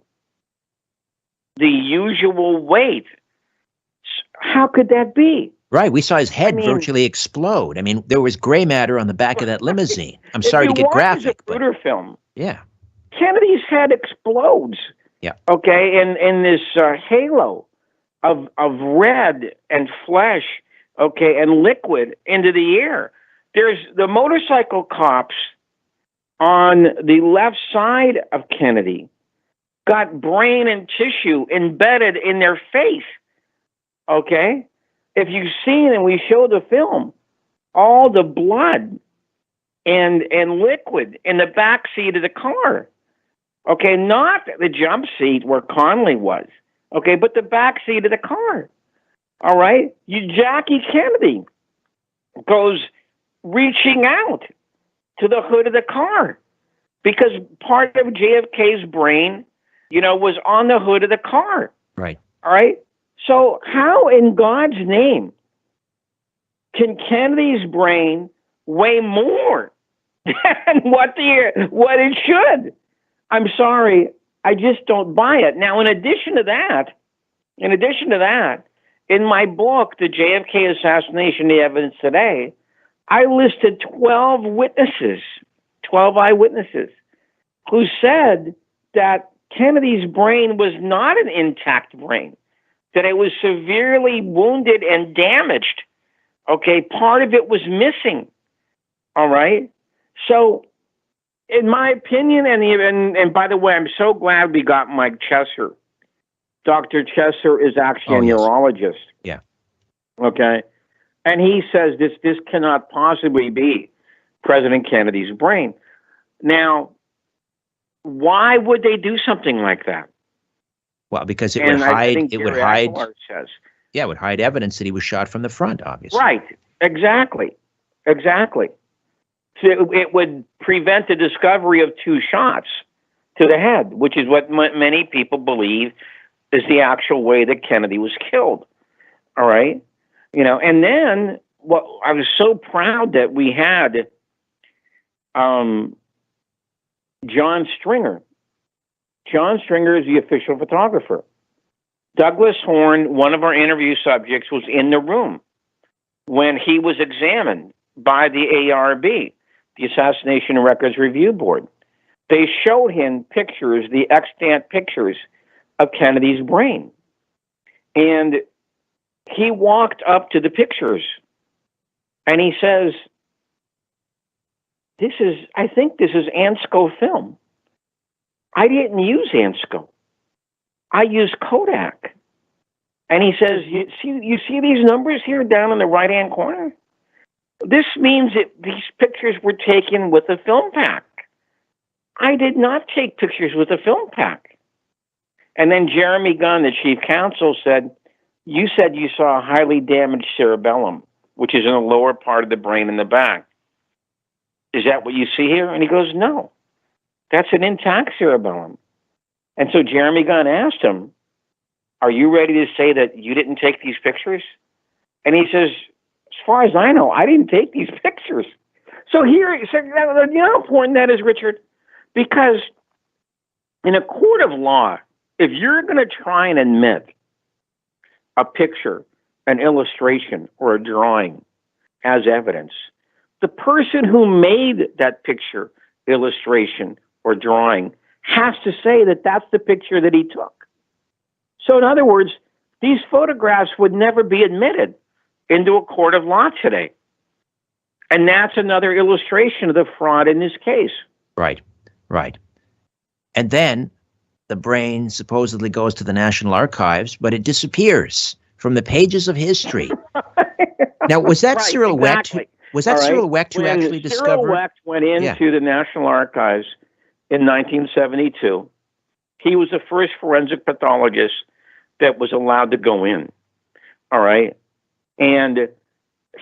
the usual weight. How could that be? Right. We saw his head virtually explode. I mean, there was gray matter on the back of that limousine. I'm sorry to get graphic. But film. Yeah. Kennedy's head explodes. Yeah. Okay, in this halo of red and flesh, okay, and liquid into the air. There's the motorcycle cops on the left side of Kennedy got brain and tissue embedded in their face. Okay? If you've seen, and we show the film, all the blood and liquid in the back seat of the car. Okay, not the jump seat where Conley was. Okay, but the back seat of the car. All right? Jackie Kennedy goes reaching out to the hood of the car because part of JFK's brain, was on the hood of the car. Right. All right? So how in God's name can Kennedy's brain weigh more than what it should? I'm sorry, I just don't buy it. Now, in addition to that, in my book, The JFK Assassination, The Evidence Today, I listed 12 eyewitnesses, who said that Kennedy's brain was not an intact brain, that it was severely wounded and damaged. Okay, part of it was missing. All right? So, in my opinion, and by the way, I'm so glad we got Mike Chesser. Dr. Chesser is actually a neurologist. Yeah. Okay? And he says this cannot possibly be President Kennedy's brain. Now, why would they do something like that? Well, because it would hide evidence that he was shot from the front, obviously. Right. Exactly. So it would prevent the discovery of 2 shots to the head, which is what many people believe is the actual way that Kennedy was killed. All right? And then I was so proud that we had John Stringer. John Stringer is the official photographer. Douglas Horn, one of our interview subjects, was in the room when he was examined by the ARB, the Assassination Records Review Board. They showed him pictures, the extant pictures of Kennedy's brain. And he walked up to the pictures and he says, I think this is Ansco film. I didn't use Ansco. I used Kodak. And he says, you see these numbers here down in the right-hand corner? This means that these pictures were taken with a film pack. I did not take pictures with a film pack. And then Jeremy Gunn, the chief counsel, said you saw a highly damaged cerebellum, which is in the lower part of the brain in the back. Is that what you see here? And he goes, no, that's an intact cerebellum. And so Jeremy Gunn asked him, are you ready to say that you didn't take these pictures? And he says, as far as I know, I didn't take these pictures. So here, you know how important that is, Richard? Because in a court of law, if you're going to try and admit a picture, an illustration, or a drawing as evidence, the person who made that picture, illustration, or drawing has to say that that's the picture that he took. So in other words, these photographs would never be admitted into a court of law today. And that's another illustration of the fraud in this case. Right, right. And then the brain supposedly goes to the National Archives, but it disappears from the pages of history. Now, was that Cyril Wecht? Was that Cyril Wecht who actually discovered? Cyril Wecht went into the National Archives in 1972. He was the first forensic pathologist that was allowed to go in. All right. And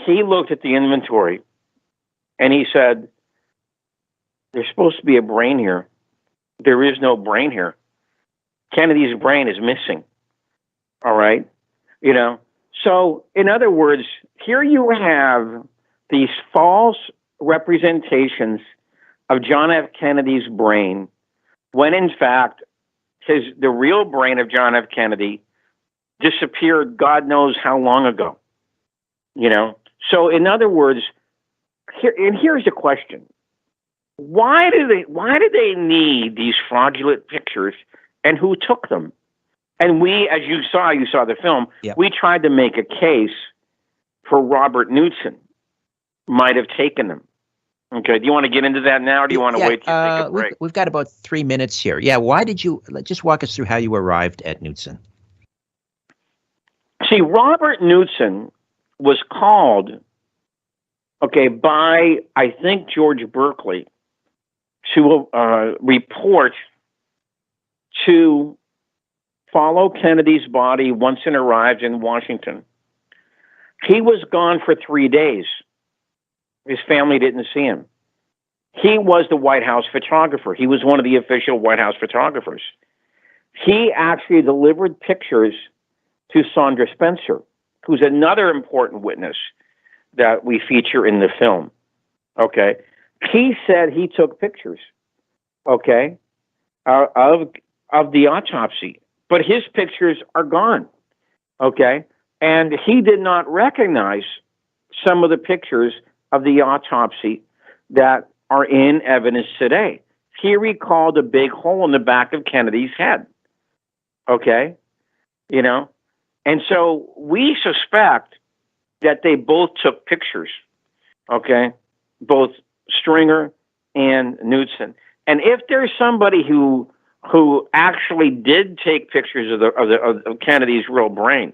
he looked at the inventory and he said, there's supposed to be a brain here. There is no brain here. Kennedy's brain is missing. All right. You know, so in other words, here you have these false representations of John F. Kennedy's brain, when in fact the real brain of John F. Kennedy disappeared God knows how long ago. You know? So in other words, here's the question. Why did they need these fraudulent pictures, and who took them? And we, as you saw the film, yep. We tried to make a case for Robert Knudsen might have taken them. Okay, do you want to get into that now, or do you want to wait to take a break? We've got about 3 minutes here. Yeah, why did you, just walk us through how you arrived at Knudsen. See, Robert Knudsen was called, by, I think, George Berkeley to report to follow Kennedy's body once it arrived in Washington. He was gone for 3 days. His family didn't see him. He was the White House photographer. He was one of the official White House photographers. He actually delivered pictures to Sandra Spencer, who's another important witness that we feature in the film. Okay. He said he took pictures, of the autopsy, but his pictures are gone. Okay. And he did not recognize some of the pictures of the autopsy that are in evidence today. He recalled a big hole in the back of Kennedy's head. Okay. You know, and so we suspect that they both took pictures. Okay. Both Stringer and Knudsen. And if there's somebody who actually did take pictures of Kennedy's real brain,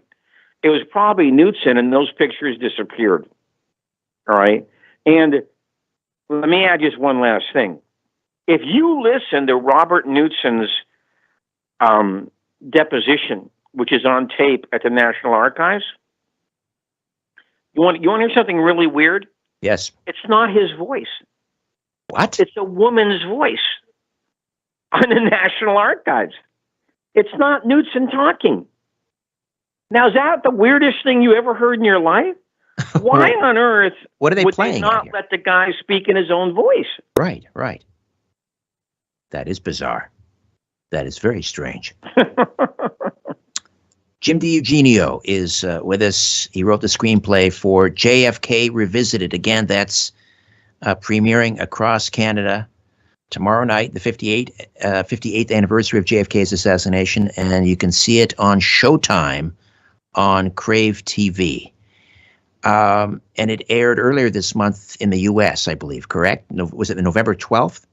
it was probably Knudsen, and those pictures disappeared. All right. And let me add just one last thing. If you listen to Robert Knudsen's deposition, which is on tape at the National Archives, you want to hear something really weird? Yes. It's not his voice. What? It's a woman's voice on the National Archives. It's not Knudsen talking. Now, is that the weirdest thing you ever heard in your life? Why on earth would they not let the guy speak in his own voice? Right, right. That is bizarre. That is very strange. Jim DiEugenio is with us. He wrote the screenplay for JFK Revisited. Again, that's premiering across Canada tomorrow night, the 58th anniversary of JFK's assassination, and you can see it on Showtime on Crave TV. And it aired earlier this month in the U.S., I believe, correct? Was it November 12th?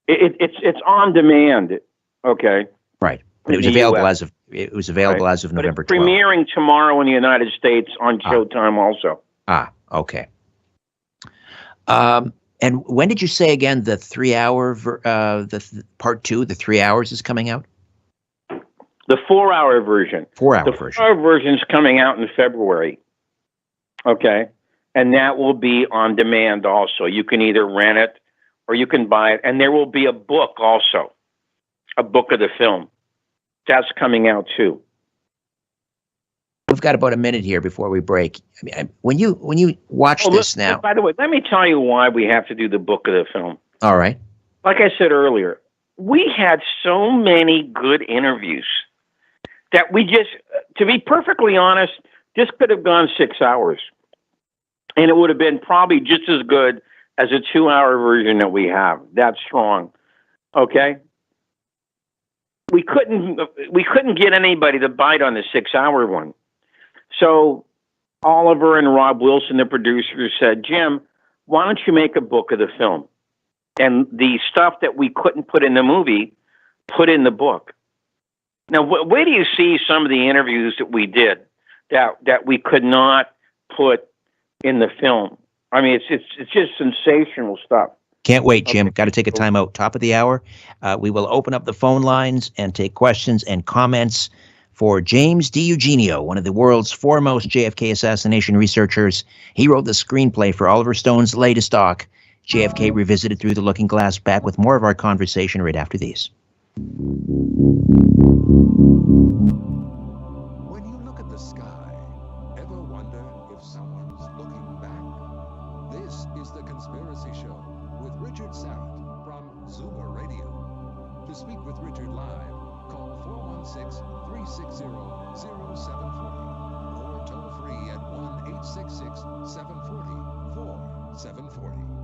It's on demand. Okay. Right. But it was available as of November 12th. It's premiering tomorrow in the United States on Showtime also. Okay. And when did you say again the 3-hour, part 2, the 3 hours is coming out? The 4-hour version. 4-hour version. The 4-hour version is coming out in February. Okay. And that will be on demand also. You can either rent it or you can buy it. And there will be a book also, a book of the film. That's coming out too. We've got about a minute here before we break. I mean, when you watch this now. By the way, let me tell you why we have to do the book of the film. All right. Like I said earlier, we had so many good interviews that we just, to be perfectly honest, this could have gone 6 hours. And it would have been probably just as good as a 2-hour version that we have. That's strong. Okay? We couldn't get anybody to bite on the 6-hour one. So Oliver and Rob Wilson, the producers, said, Jim, why don't you make a book of the film? And the stuff that we couldn't put in the movie, put in the book. Now, where do you see some of the interviews that we did that we could not put in the film? I mean, it's just sensational stuff. Can't wait, Jim. Got to take a time out. Top of the hour. We will open up the phone lines and take questions and comments for James DiEugenio, one of the world's foremost JFK assassination researchers. He wrote the screenplay for Oliver Stone's latest doc, JFK Revisited Through the Looking Glass. Back with more of our conversation right after these. When you look at the sky, ever wonder if someone's looking back? This is The Conspiracy Show with Richard Sarrett from Zoomer Radio. To speak with Richard live, call 416-360-0740 or toll free at 1-866-740-4740.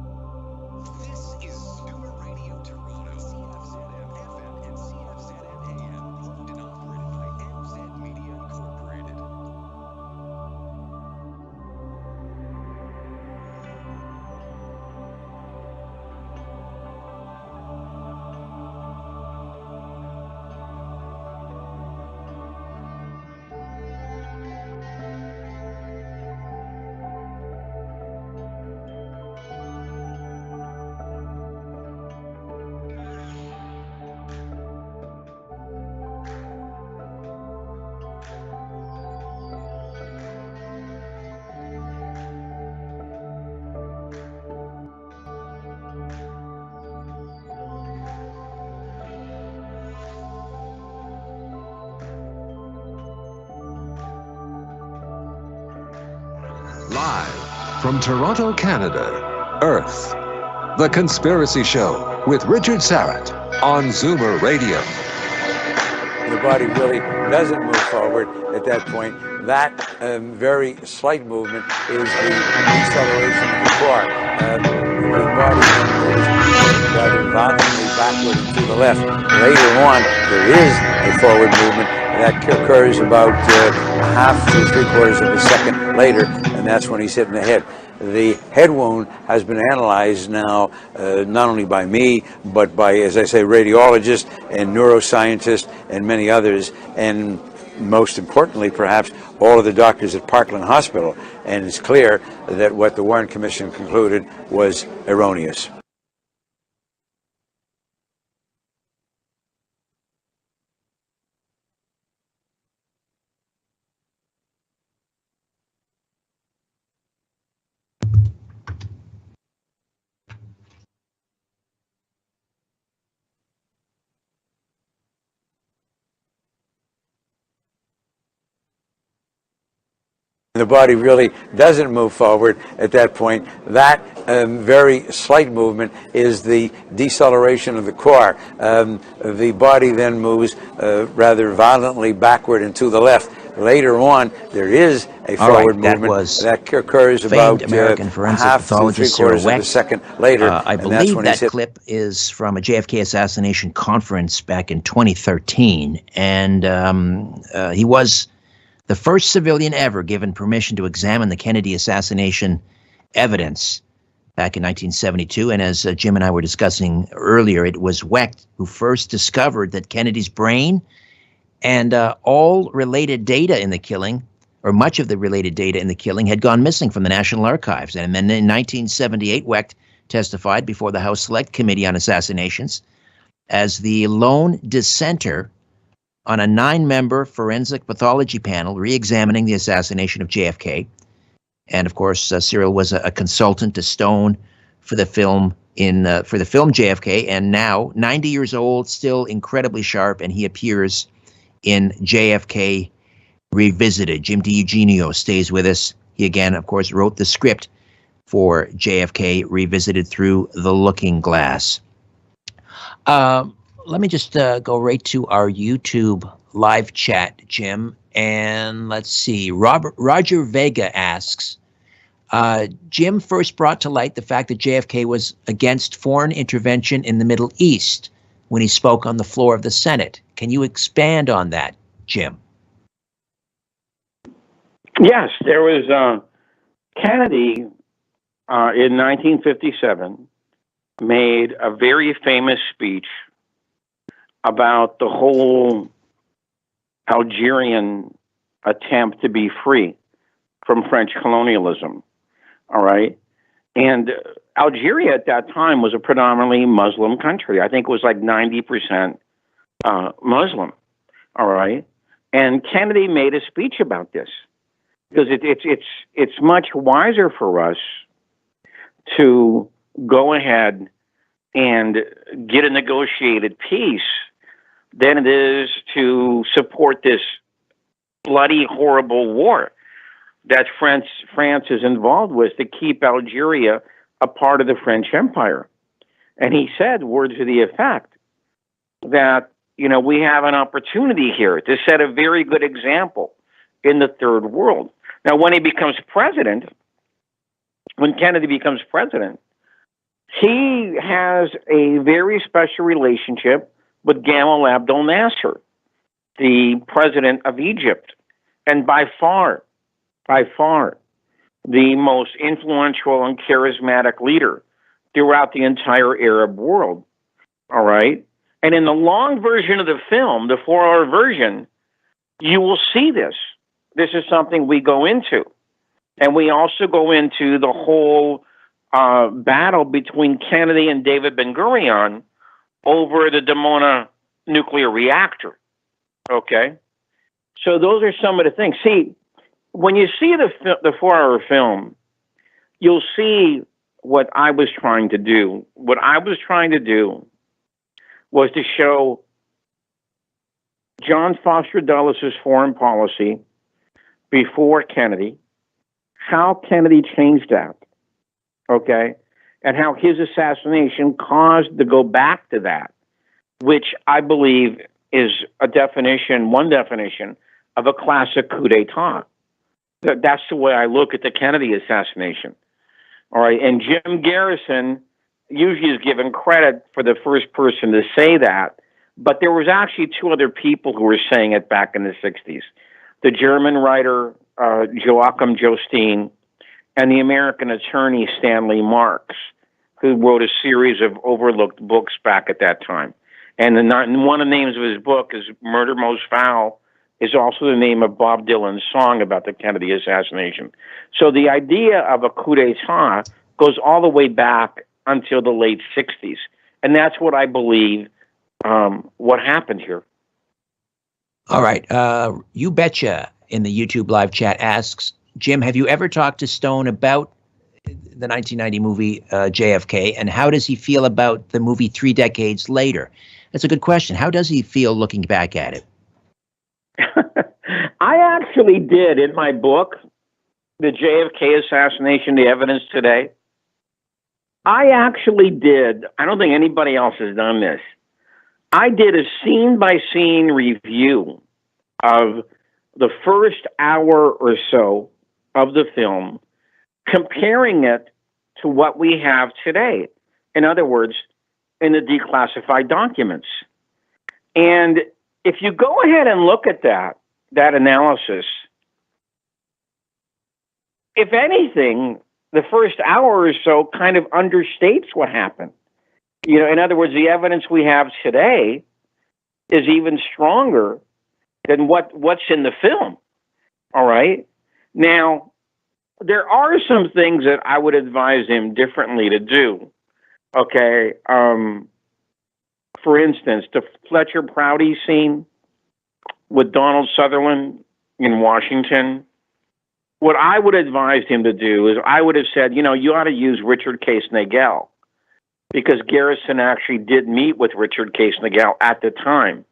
This is Zoomer Radio Toronto, CFZM FM and CFZM AM, owned and operated by NZ Media Incorporated. Live from Toronto, Canada, Earth, The Conspiracy Show with Richard Sarrett on Zoomer Radio. The body really doesn't move forward at that point. That very slight movement is the deceleration of the core. The body moves rather violently backward and to the left. Later on, there is a forward movement that occurs about half to 3/4 of a second later, and that's when he's hit in the head. The head wound has been analyzed now, not only by me, but by, as I say, radiologists and neuroscientists and many others, and most importantly, perhaps, all of the doctors at Parkland Hospital. And it's clear that what the Warren Commission concluded was erroneous. The body really doesn't move forward at that point. That very slight movement is the deceleration of the core. The body then moves rather violently backward and to the left. Later on, there is a forward movement that occurs about American forensic half to pathologist 3/4 Sarah of a second later. I believe that clip is from a JFK assassination conference back in 2013, and he was the first civilian ever given permission to examine the Kennedy assassination evidence back in 1972. And as Jim and I were discussing earlier, it was Wecht who first discovered that Kennedy's brain and all related data in the killing, or much of the related data in the killing, had gone missing from the National Archives. And then in 1978, Wecht testified before the House Select Committee on Assassinations as the lone dissenter on a 9-member forensic pathology panel re-examining the assassination of JFK. And of course, Cyril was a consultant to Stone for the film JFK, and now 90 years old, still incredibly sharp, and he appears in JFK Revisited. Jim DiEugenio stays with us. He again, of course, wrote the script for JFK Revisited Through the Looking Glass. Let me just go right to our YouTube live chat, Jim. And let's see. Roger Vega asks, Jim first brought to light the fact that JFK was against foreign intervention in the Middle East when he spoke on the floor of the Senate. Can you expand on that, Jim? Yes, there was Kennedy in 1957 made a very famous speech about the whole Algerian attempt to be free from French colonialism. All right. And Algeria at that time was a predominantly Muslim country. I think it was like 90% Muslim. All right. And Kennedy made a speech about this because it's much wiser for us to go ahead and get a negotiated peace than it is to support this bloody, horrible war that France is involved with to keep Algeria a part of the French Empire. And he said words to the effect that, you know, we have an opportunity here to set a very good example in the third world. Now, when Kennedy becomes president, he has a very special relationship with Gamal Abdel Nasser, the president of Egypt, and by far, the most influential and charismatic leader throughout the entire Arab world. All right? And in the long version of the film, the 4-hour version, you will see this. This is something we go into. And we also go into the whole battle between Kennedy and David Ben-Gurion over the Dimona nuclear reactor. Okay? So those are some of the things. See, when you see the 4-hour film, you'll see what I was trying to do. What I was trying to do was to show John Foster Dulles' foreign policy before Kennedy, how Kennedy changed that, okay, and how his assassination caused to go back to that, which I believe is one definition of a classic coup d'etat. That's the way I look at the Kennedy assassination. All right, and Jim Garrison usually is given credit for the first person to say that, but there was actually 2 other people who were saying it back in the 60s. The German writer Joachim Jostin and the American attorney Stanley Marks, who wrote a series of overlooked books back at that time. And one of the names of his book is Murder Most Foul, is also the name of Bob Dylan's song about the Kennedy assassination. So the idea of a coup d'etat goes all the way back until the late 60s. And that's what I believe what happened here. All right. You Betcha in the YouTube live chat asks, Jim, have you ever talked to Stone about the 1990 movie JFK, and how does he feel about the movie 3 decades later? That's a good question. How does he feel looking back at it? I actually did in my book, The JFK Assassination, The Evidence Today. I actually did. I don't think anybody else has done this. I did a scene-by-scene review of the first hour or so of the film, comparing it to what we have today. In other words, in the declassified documents. And if you go ahead and look at that analysis, if anything, the first hour or so kind of understates what happened. You know, in other words, the evidence we have today is even stronger than what's in the film. All right? Now, there are some things that I would advise him differently to do Okay. For instance, the Fletcher Prouty scene with Donald Sutherland in Washington. What I would advise him to do is I would have said, you ought to use Richard Case Nagel, because Garrison actually did meet with Richard Case Nagel at the time.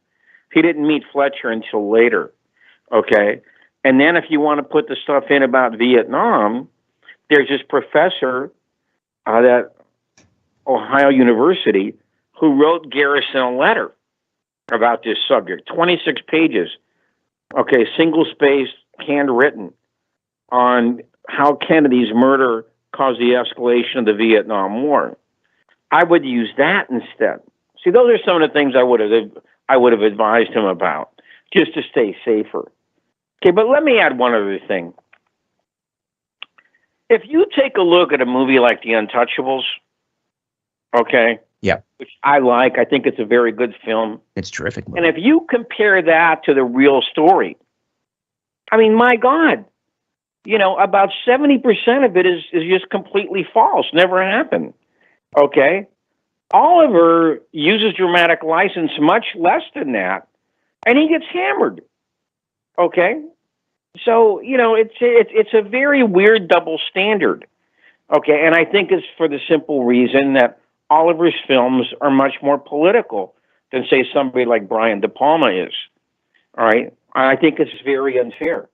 He didn't meet Fletcher until later. Okay. And then if you want to put the stuff in about Vietnam, there's this professor at Ohio University who wrote Garrison a letter about this subject, 26 pages, okay, single-spaced, handwritten, on how Kennedy's murder caused the escalation of the Vietnam War. I would use that instead. See, those are some of the things I would have advised him about, just to stay safer. Okay, but let me add one other thing. If you take a look at a movie like The Untouchables, okay, yeah, which I like, I think it's a very good film. It's terrific movie. And if you compare that to the real story, I mean, my God, about 70% of it is just completely false, never happened. Okay? Oliver uses dramatic license much less than that, and he gets hammered. Okay? So, it's a very weird double standard. Okay? And I think it's for the simple reason that Oliver's films are much more political than, say, somebody like Brian De Palma is. All right? I think it's very unfair.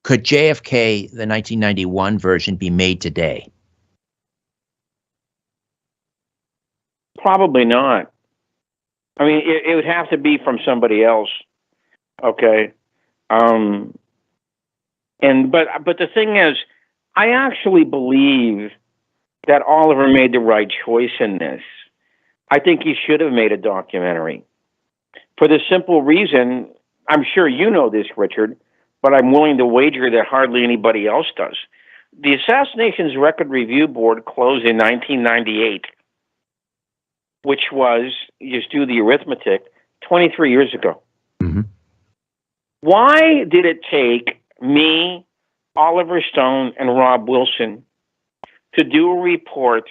Could JFK, the 1991 version, be made today? Probably not. I mean, it would have to be from somebody else. Okay. But the thing is, I actually believe that Oliver made the right choice in this. I think he should have made a documentary. For the simple reason, I'm sure you know this, Richard, but I'm willing to wager that hardly anybody else does. The Assassinations Record Review Board closed in 1998, which was, you just do the arithmetic, 23 years ago. Mm-hmm. Why did it take me, Oliver Stone, and Rob Wilson to do a report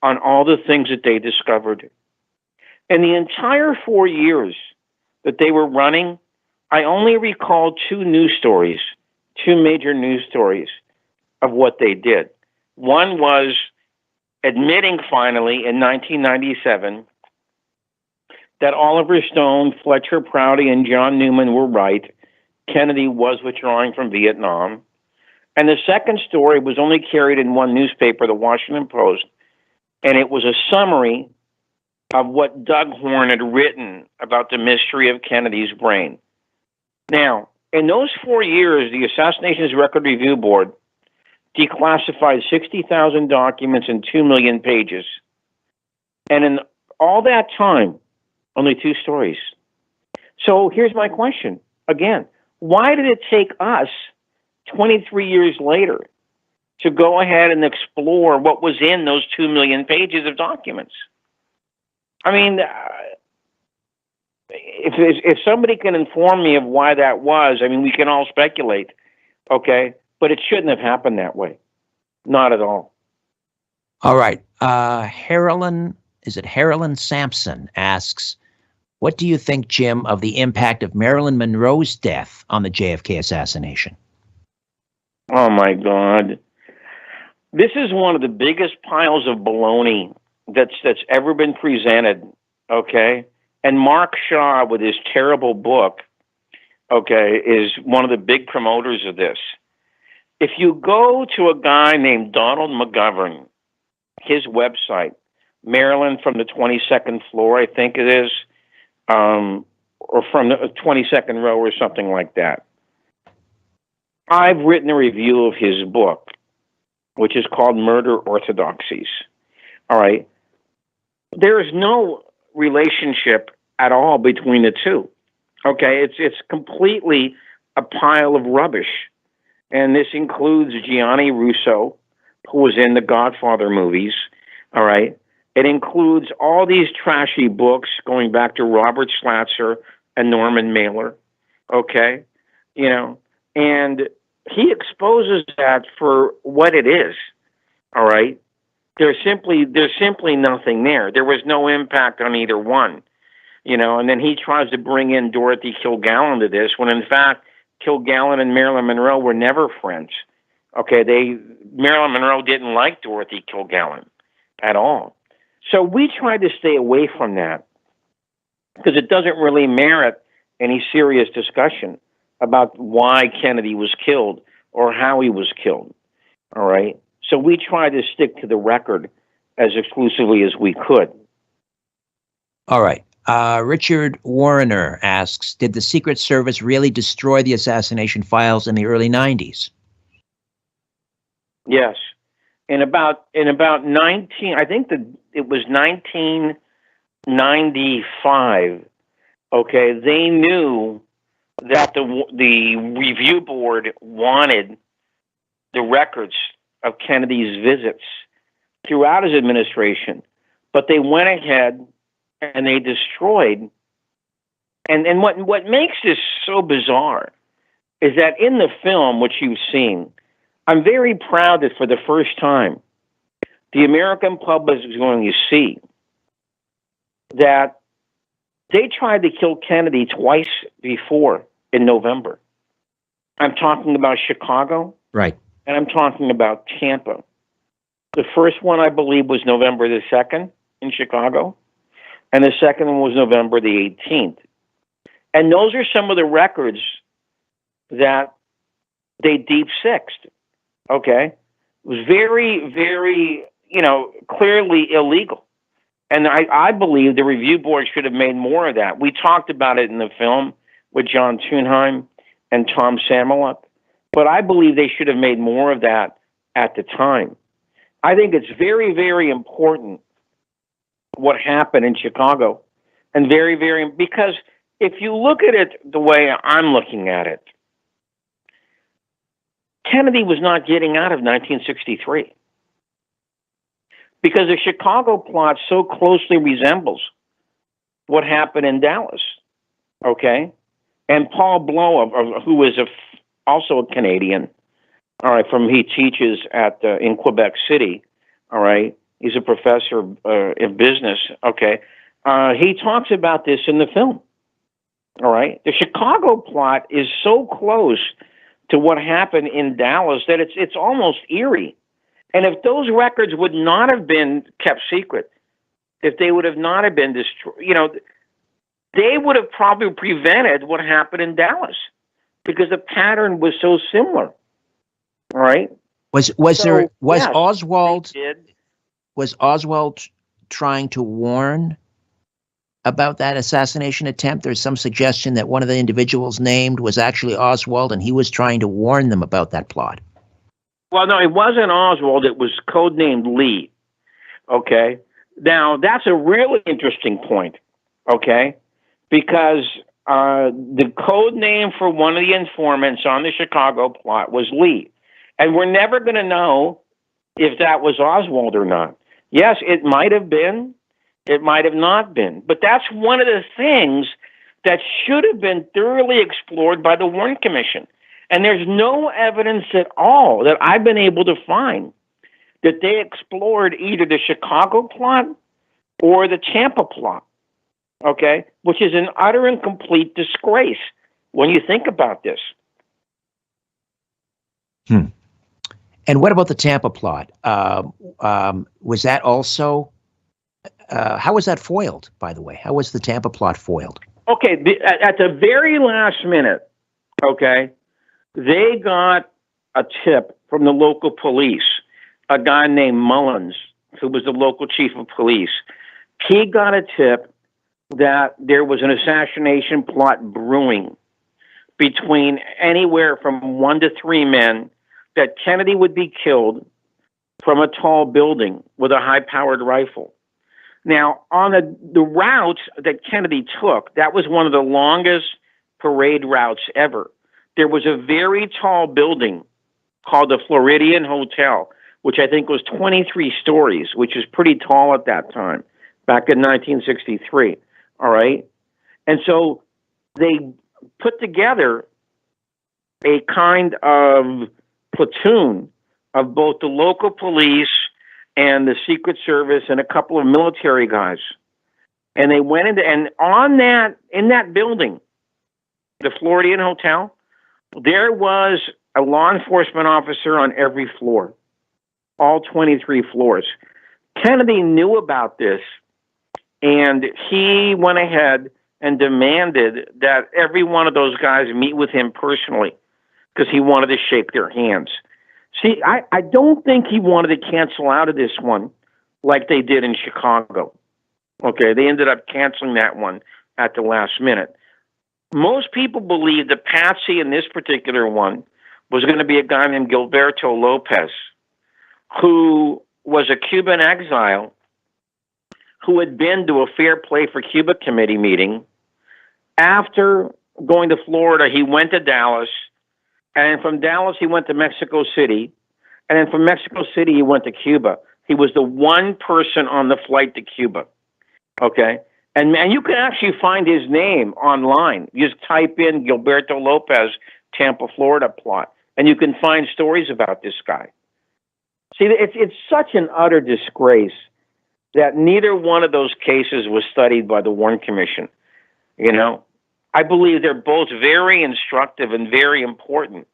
on all the things that they discovered? In the entire 4 years that they were running, I only recall two major news stories of what they did. One was admitting finally in 1997 that Oliver Stone, Fletcher Prouty, and John Newman were right. Kennedy was withdrawing from Vietnam. And the second story was only carried in one newspaper, the Washington Post, and it was a summary of what Doug Horne had written about the mystery of Kennedy's brain. Now, in those 4 years, the Assassinations Record Review Board declassified 60,000 documents and 2 million pages. And in all that time, only two stories. So here's my question. Again, why did it take us 23 years later to go ahead and explore what was in those 2 million pages of documents? I mean, if somebody can inform me of why that was, I mean, we can all speculate, okay? But it shouldn't have happened that way. Not at all. All right. Harolyn Sampson asks, what do you think, Jim, of the impact of Marilyn Monroe's death on the JFK assassination? Oh, my God. This is one of the biggest piles of baloney that's ever been presented, okay? And Mark Shaw, with his terrible book, okay, is one of the big promoters of this. If you go to a guy named Donald McGovern, his website, Maryland from the 22nd floor, I think it is, or from the 22nd row or something like that. I've written a review of his book, which is called Murder Orthodoxies. All right. There is no relationship at all between the two. Okay. It's completely a pile of rubbish. And this includes Gianni Russo, who was in the Godfather movies. All right. It includes all these trashy books going back to Robert Schlatzer and Norman Mailer. Okay. You know, and he exposes that for what it is. All right. There's simply nothing there. There was no impact on either one, you know. And then he tries to bring in Dorothy Kilgallen to this, when in fact Kilgallen and Marilyn Monroe were never friends. Okay, Marilyn Monroe didn't like Dorothy Kilgallen at all. So we tried to stay away from that because it doesn't really merit any serious discussion about why Kennedy was killed or how he was killed. All right. So we tried to stick to the record as exclusively as we could. All right. Richard Warner asks, did the Secret Service really destroy the assassination files in the early 90s? Yes. In about 19, I think that it was 1995. Okay, they knew that the review board wanted the records of Kennedy's visits throughout his administration, but they went ahead and they destroyed. And what makes this so bizarre is that in the film, which you've seen, I'm very proud that for the first time, the American public is going to see that they tried to kill Kennedy twice before in November. I'm talking about Chicago. Right. And I'm talking about Tampa. The first one, I believe, was November the 2nd in Chicago. And the second one was November the 18th. And those are some of the records that they deep-sixed. Okay? It was very, very, clearly illegal. And I believe the review board should have made more of that. We talked about it in the film with John Thunheim and Tom Samoluk, but I believe they should have made more of that at the time. I think it's very, very important what happened in Chicago, and very, very, because if you look at it the way I'm looking at it, Kennedy was not getting out of 1963. Because the Chicago plot so closely resembles what happened in Dallas, okay? And Paul Blow, who is also a Canadian, all right, he teaches in Quebec City, all right? He's a professor in business, okay? He talks about this in the film, all right? The Chicago plot is so close to what happened in Dallas that it's almost eerie. And if those records would not have been kept secret, if they would have not have been destroyed, they would have probably prevented what happened in Dallas because the pattern was so similar. All right. Was Oswald trying to warn about that assassination attempt? There's some suggestion that one of the individuals named was actually Oswald, and he was trying to warn them about that plot. Well, no, it wasn't Oswald. It was codenamed Lee. Okay. Now, that's a really interesting point. Okay. Because the code name for one of the informants on the Chicago plot was Lee. And we're never going to know if that was Oswald or not. Yes, it might have been. It might have not been. But that's one of the things that should have been thoroughly explored by the Warren Commission. And there's no evidence at all that I've been able to find that they explored either the Chicago plot or the Tampa plot, okay, which is an utter and complete disgrace when you think about this. And what about the Tampa plot? Was that also, how was that foiled, by the way? How was the Tampa plot foiled? Okay, at the very last minute, okay, they got a tip from the local police, a guy named Mullins, who was the local chief of police. He got a tip that there was an assassination plot brewing between anywhere from 1 to 3 men, that Kennedy would be killed from a tall building with a high-powered rifle. Now, on the route that Kennedy took, that was one of the longest parade routes ever. There was a very tall building called the Floridian Hotel, which I think was 23 stories, which is pretty tall at that time, back in 1963, all right? And so they put together a kind of platoon of both the local police and the Secret Service and a couple of military guys. And they went into, and in that building, the Floridian Hotel, there was a law enforcement officer on every floor, all 23 floors. Kennedy knew about this, and he went ahead and demanded that every one of those guys meet with him personally because he wanted to shake their hands. See, I don't think he wanted to cancel out of this one like they did in Chicago. Okay, they ended up canceling that one at the last minute. Most people believe that Patsy in this particular one was going to be a guy named Gilberto Lopez, who was a Cuban exile who had been to a Fair Play for Cuba committee meeting. After going to Florida, he went to Dallas, and from Dallas, he went to Mexico City, and then from Mexico City, he went to Cuba. He was the one person on the flight to Cuba, okay? And you can actually find his name online. You just type in Gilberto Lopez, Tampa, Florida plot, and you can find stories about this guy. See, it's such an utter disgrace that neither one of those cases was studied by the Warren Commission. You know, I believe they're both very instructive and very important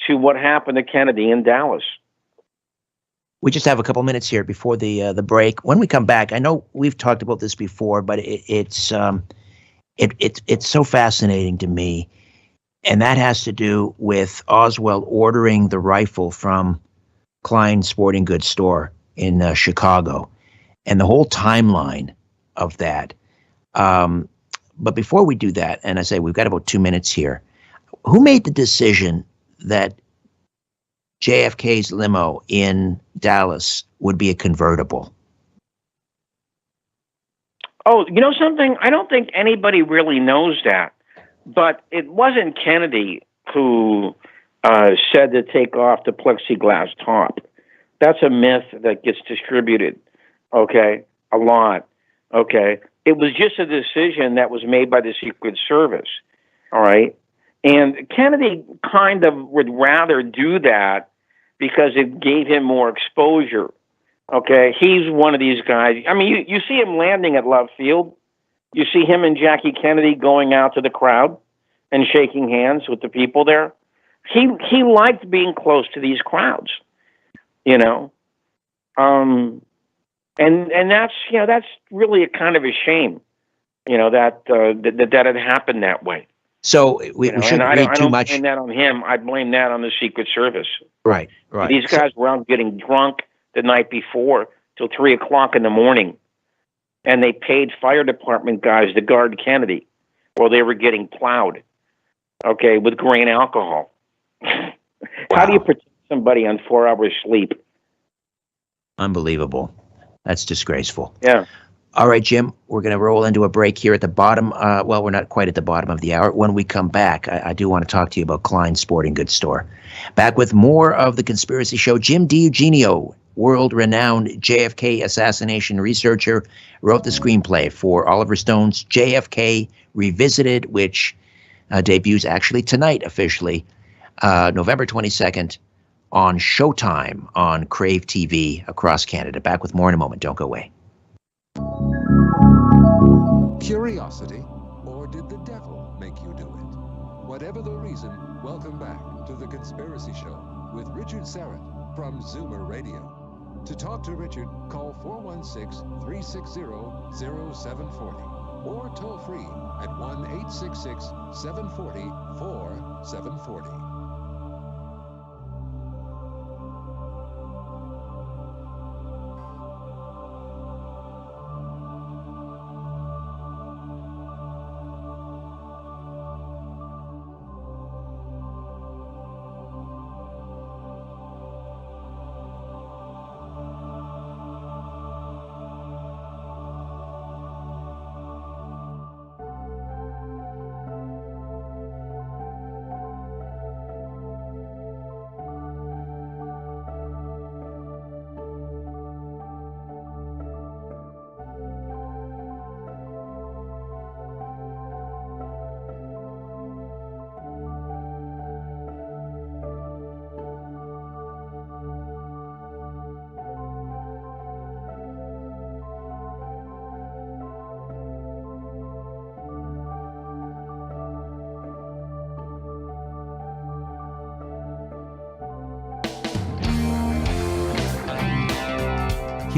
to what happened to Kennedy in Dallas. We just have a couple minutes here before the break. When we come back, I know we've talked about this before, but it's so fascinating to me, and that has to do with Oswald ordering the rifle from Klein's Sporting Goods store in Chicago, and the whole timeline of that. But before we do that, and I say we've got about 2 minutes here, who made the decision that JFK's limo in Dallas would be a convertible? Oh, you know something? I don't think anybody really knows that. But it wasn't Kennedy who said to take off the plexiglass top. That's a myth that gets distributed, okay, a lot, okay? It was just a decision that was made by the Secret Service, all right? And Kennedy kind of would rather do that because it gave him more exposure, okay? He's one of these guys. I mean, you see him landing at Love Field. You see him and Jackie Kennedy going out to the crowd and shaking hands with the people there. He liked being close to these crowds, you know? And that's, you know, that's really a kind of a shame, you know, that had happened that way. So we shouldn't read too much. I don't blame that on him. I blame that on the Secret Service. Right. These guys were out getting drunk the night before till 3 o'clock in the morning, and they paid fire department guys to guard Kennedy while they were getting plowed, okay, with grain alcohol. Wow. How do you protect somebody on 4 hours sleep? Unbelievable. That's disgraceful. Yeah. All right, Jim, we're going to roll into a break here at the bottom. Well, we're not quite at the bottom of the hour. When we come back, I do want to talk to you about Klein's Sporting Goods store. Back with more of The Conspiracy Show. Jim DiEugenio, world-renowned JFK assassination researcher, wrote the screenplay for Oliver Stone's JFK Revisited, which debuts actually tonight officially, November 22nd, on Showtime on Crave TV across Canada. Back with more in a moment. Don't go away. Curiosity, or did the devil make you do it? Whatever the reason, welcome back to The Conspiracy Show with Richard Serrett from Zoomer Radio. To talk to Richard, call 416-360-0740 or toll free at 1-866-740-4740.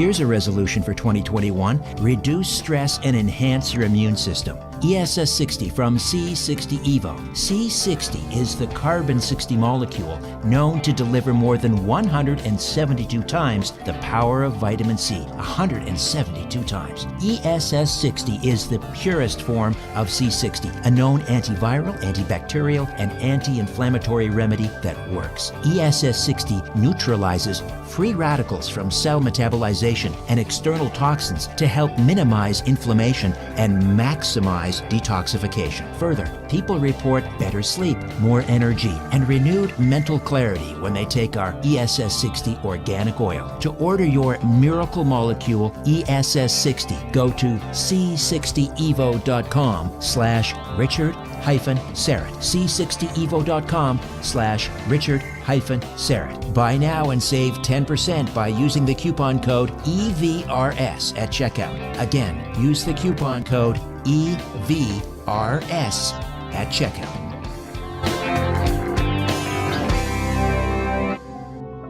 Here's a resolution for 2021. Reduce stress and enhance your immune system. ESS 60 from C60 Evo. C60 is the carbon-60 molecule known to deliver more than 172 times the power of vitamin C. 172 times. ESS 60 is the purest form of C60, a known antiviral, antibacterial, and anti-inflammatory remedy that works. ESS 60 neutralizes free radicals from cell metabolization and external toxins to help minimize inflammation and maximize detoxification. Further, people report better sleep, more energy, and renewed mental clarity when they take our ESS 60 organic oil. To order your miracle molecule ESS 60, go to c60evo.com/Richard-Serrett. c60evo.com/Richard-Serrett. Buy now and save 10% by using the coupon code EVRS at checkout. Again, use the coupon code EVRS at checkout.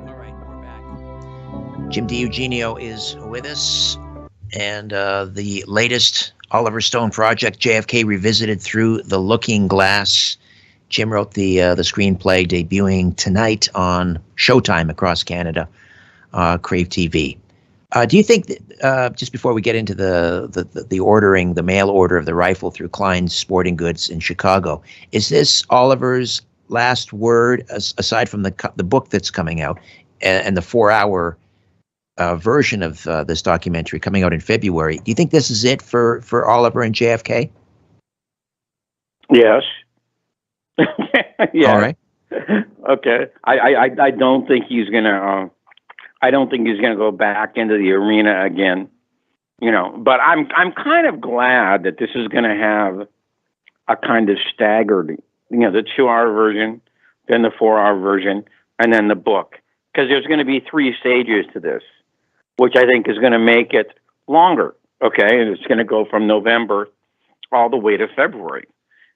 All right, we're back. Jim DiEugenio is with us, and the latest Oliver Stone project, JFK Revisited Through the Looking Glass. Jim wrote the screenplay, debuting tonight on Showtime across Canada, Crave TV. Do you think that, just before we get into the ordering, the mail order of the rifle through Klein's Sporting Goods in Chicago, is this Oliver's last word, aside from the book that's coming out and the 4-hour version of this documentary coming out in February? Do you think this is it for Oliver and JFK? Yes. Yeah. All right. Okay. I don't think he's gonna. I don't think he's gonna go back into the arena again. But I'm kind of glad that this is gonna have a kind of staggered. The 2-hour version, then the 4-hour version, and then the book, because there's going to be 3 stages to this, which I think is going to make it longer. Okay, and it's going to go from November all the way to February.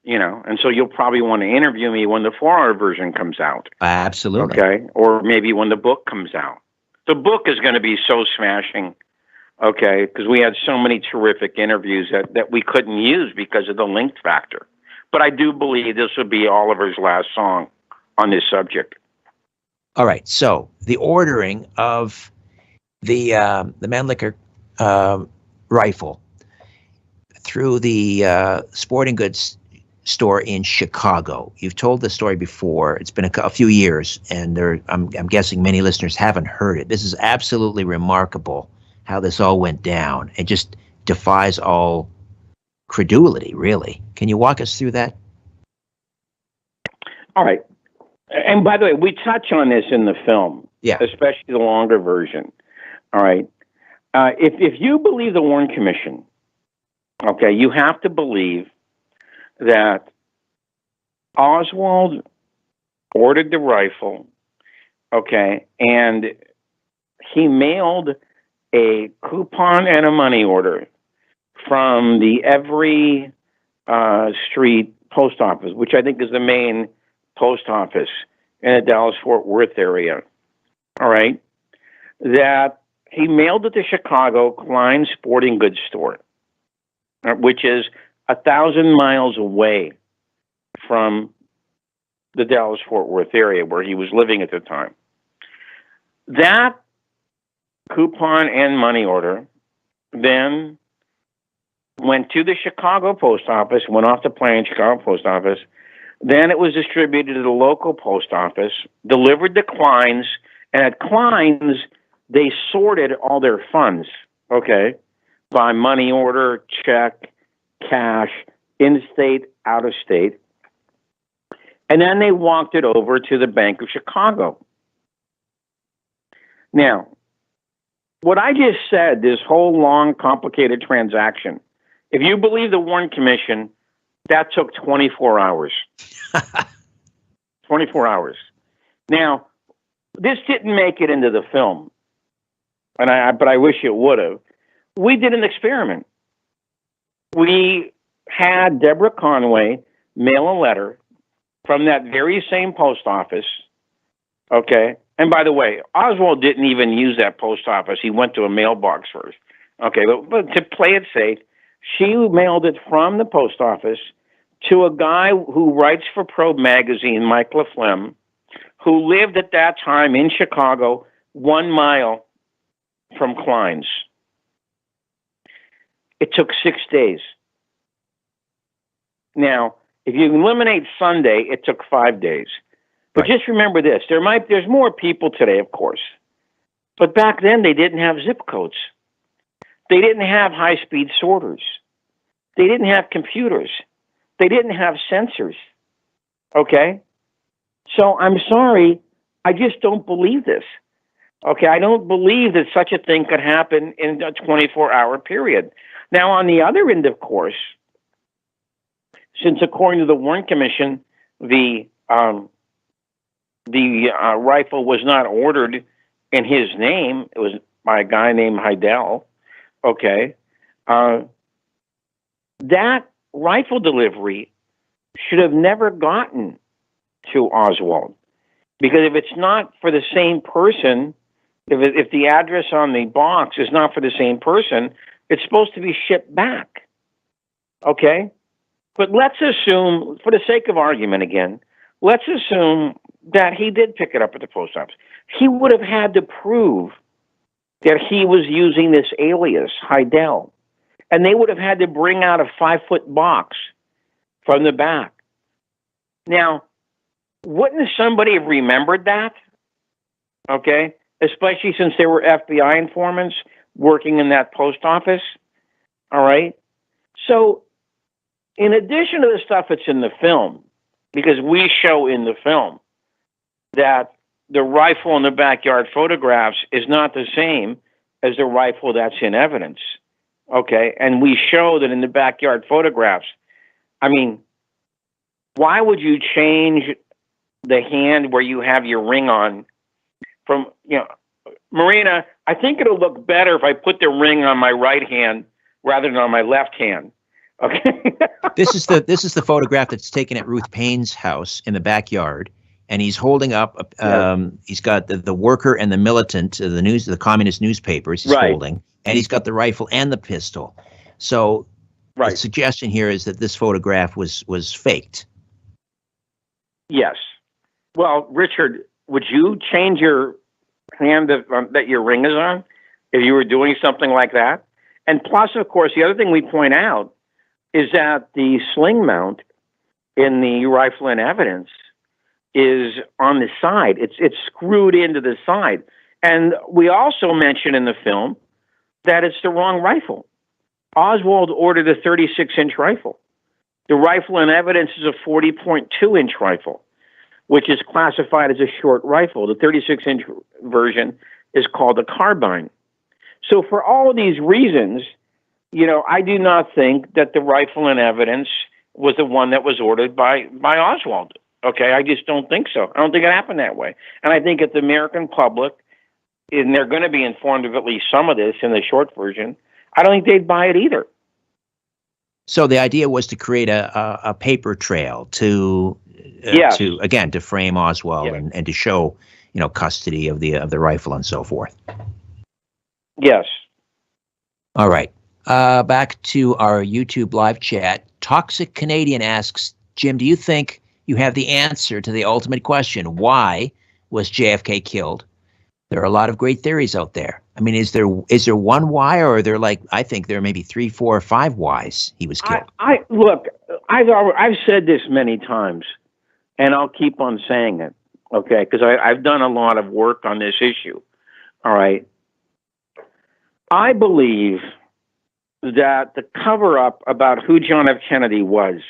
And so you'll probably want to interview me when the 4-hour version comes out. Absolutely. Okay. Or maybe when the book comes out. The book is going to be so smashing. Okay. Because we had so many terrific interviews that we couldn't use because of the length factor. But I do believe this will be Oliver's last song on this subject. All right. So the ordering of the Mannlicher rifle through the sporting goods store in Chicago. You've told the story before. It's been a few years, and I'm guessing many listeners haven't heard it. This is absolutely remarkable how this all went down. It just defies all credulity, really. Can you walk us through that? All right. And by the way, we touch on this in the film, yeah, especially the longer version. All right. If you believe the Warren Commission, okay, you have to believe that Oswald ordered the rifle, okay, and he mailed a coupon and a money order from the Every Street post office, which I think is the main post office in the Dallas-Fort Worth area, all right, that he mailed it to Chicago Klein Sporting Goods store, which is 1,000 miles away from the Dallas-Fort Worth area where he was living at the time. That coupon and money order then went to the Chicago post office, went off the plane, Chicago post office. Then it was distributed to the local post office, delivered to Klein's, and at Klein's, they sorted all their funds, okay, by money order, check, cash, in-state, out-of-state. And then they walked it over to the Bank of Chicago. Now, what I just said, this whole long, complicated transaction, if you believe the Warren Commission, that took 24 hours. 24 hours. Now, this didn't make it into the film, but I wish it would have. We did an experiment. We had Deborah Conway mail a letter from that very same post office, okay, And by the way, Oswald didn't even use that post office. He went to a mailbox first. Okay, but to play it safe, she mailed it from the post office to a guy who writes for Probe magazine, Mike LaFlemme, who lived at that time in Chicago, 1 mile from Klein's. It took 6 days. Now, if you eliminate Sunday, it took 5 days. But just remember this, there's more people today, of course. But back then, they didn't have zip codes. They didn't have high-speed sorters. They didn't have computers. They didn't have sensors. Okay? So I'm sorry, I just don't believe this. Okay, I don't believe that such a thing could happen in a 24-hour period. Now, on the other end, of course, since according to the Warren Commission, the rifle was not ordered in his name, it was by a guy named Heidel, okay, that rifle delivery should have never gotten to Oswald. Because if it's not for the same person, if the address on the box is not for the same person, it's supposed to be shipped back. Okay? But let's assume, for the sake of argument again, let's assume that he did pick it up at the post office. He would have had to prove that he was using this alias, Heidel. And they would have had to bring out a 5-foot box from the back. Now, wouldn't somebody have remembered that? Okay? Especially since there were FBI informants working in that post office. All right? So, in addition to the stuff that's in the film, because we show in the film that the rifle in the backyard photographs is not the same as the rifle that's in evidence. Okay? And we show that in the backyard photographs, I mean, why would you change the hand where you have your ring on from, Marina, I think it'll look better if I put the ring on my right hand rather than on my left hand. Okay. This is the photograph that's taken at Ruth Payne's house in the backyard, and he's holding up. He's got the worker and the militant, the communist newspapers. He's holding, and he's got the rifle and the pistol. So, the suggestion here is that this photograph was faked. Yes. Well, Richard, would you change your hand that your ring is on if you were doing something like that? And plus, of course, the other thing we point out is that the sling mount in the rifle in evidence is on the side. It's screwed into the side. And we also mention in the film that it's the wrong rifle. Oswald ordered a 36-inch rifle. The rifle in evidence is a 40.2-inch rifle, which is classified as a short rifle. The 36-inch version is called a carbine. So for all of these reasons, I do not think that the rifle in evidence was the one that was ordered by Oswald. Okay, I just don't think so. I don't think it happened that way. And I think if the American public, and they're going to be informed of at least some of this in the short version, I don't think they'd buy it either. So the idea was to create a paper trail to frame Oswald and to show, custody of the rifle and so forth. Yes. All right. Back to our YouTube live chat. Toxic Canadian asks, Jim, do you think you have the answer to the ultimate question? Why was JFK killed? There are a lot of great theories out there. I mean, is there one why, or are there I think there are maybe 3, 4, or 5 whys he was killed? Look, I've said this many times, and I'll keep on saying it, okay? Because I've done a lot of work on this issue, all right? I believe that the cover-up about who John F. Kennedy was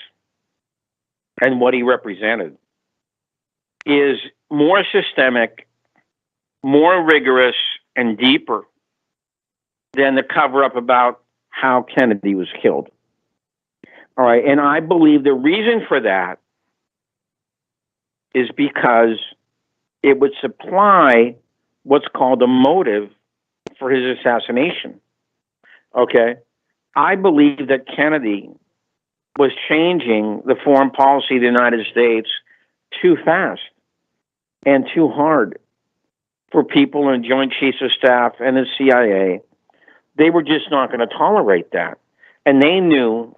and what he represented is more systemic, more rigorous, and deeper than the cover-up about how Kennedy was killed. All right, and I believe the reason for that is because it would supply what's called a motive for his assassination. Okay? I believe that Kennedy was changing the foreign policy of the United States too fast and too hard. for people in Joint Chiefs of Staff and the CIA. They were just not going to tolerate that. And they knew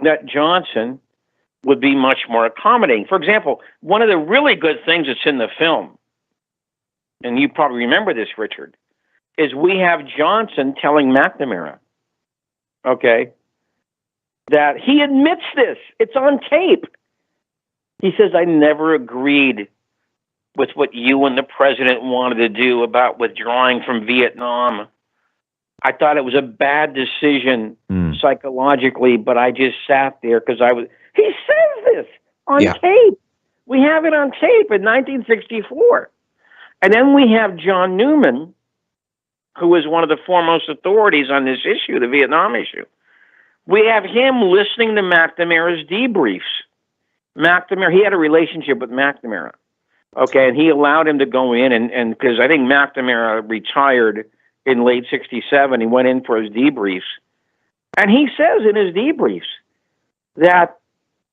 that Johnson would be much more accommodating. For example, one of the really good things that's in the film, and you probably remember this, Richard, is we have Johnson telling McNamara, okay, that he admits this. It's on tape. He says, I never agreed with what you and the president wanted to do about withdrawing from Vietnam. I thought it was a bad decision psychologically, but I just sat there because I was... He says this on tape. We have it on tape in 1964. And then we have John Newman, who is one of the foremost authorities on this issue, the Vietnam issue. We have him listening to McNamara's debriefs. McNamara, he had a relationship with McNamara. Okay, and he allowed him to go in, and because I think McNamara retired in late 67, he went in for his debriefs. And he says in his debriefs that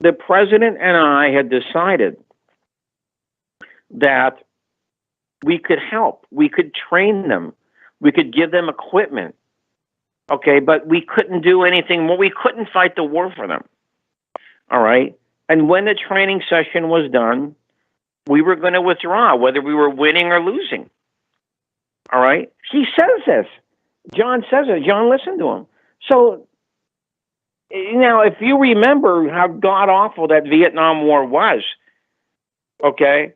the president and I had decided that we could help, we could train them, we could give them equipment, okay, but we couldn't do anything more. We couldn't fight the war for them, all right? And when the training session was done, we were going to withdraw, whether we were winning or losing, all right? He says this. John says it. John listened to him. So, now, if you remember how god-awful that Vietnam War was, okay,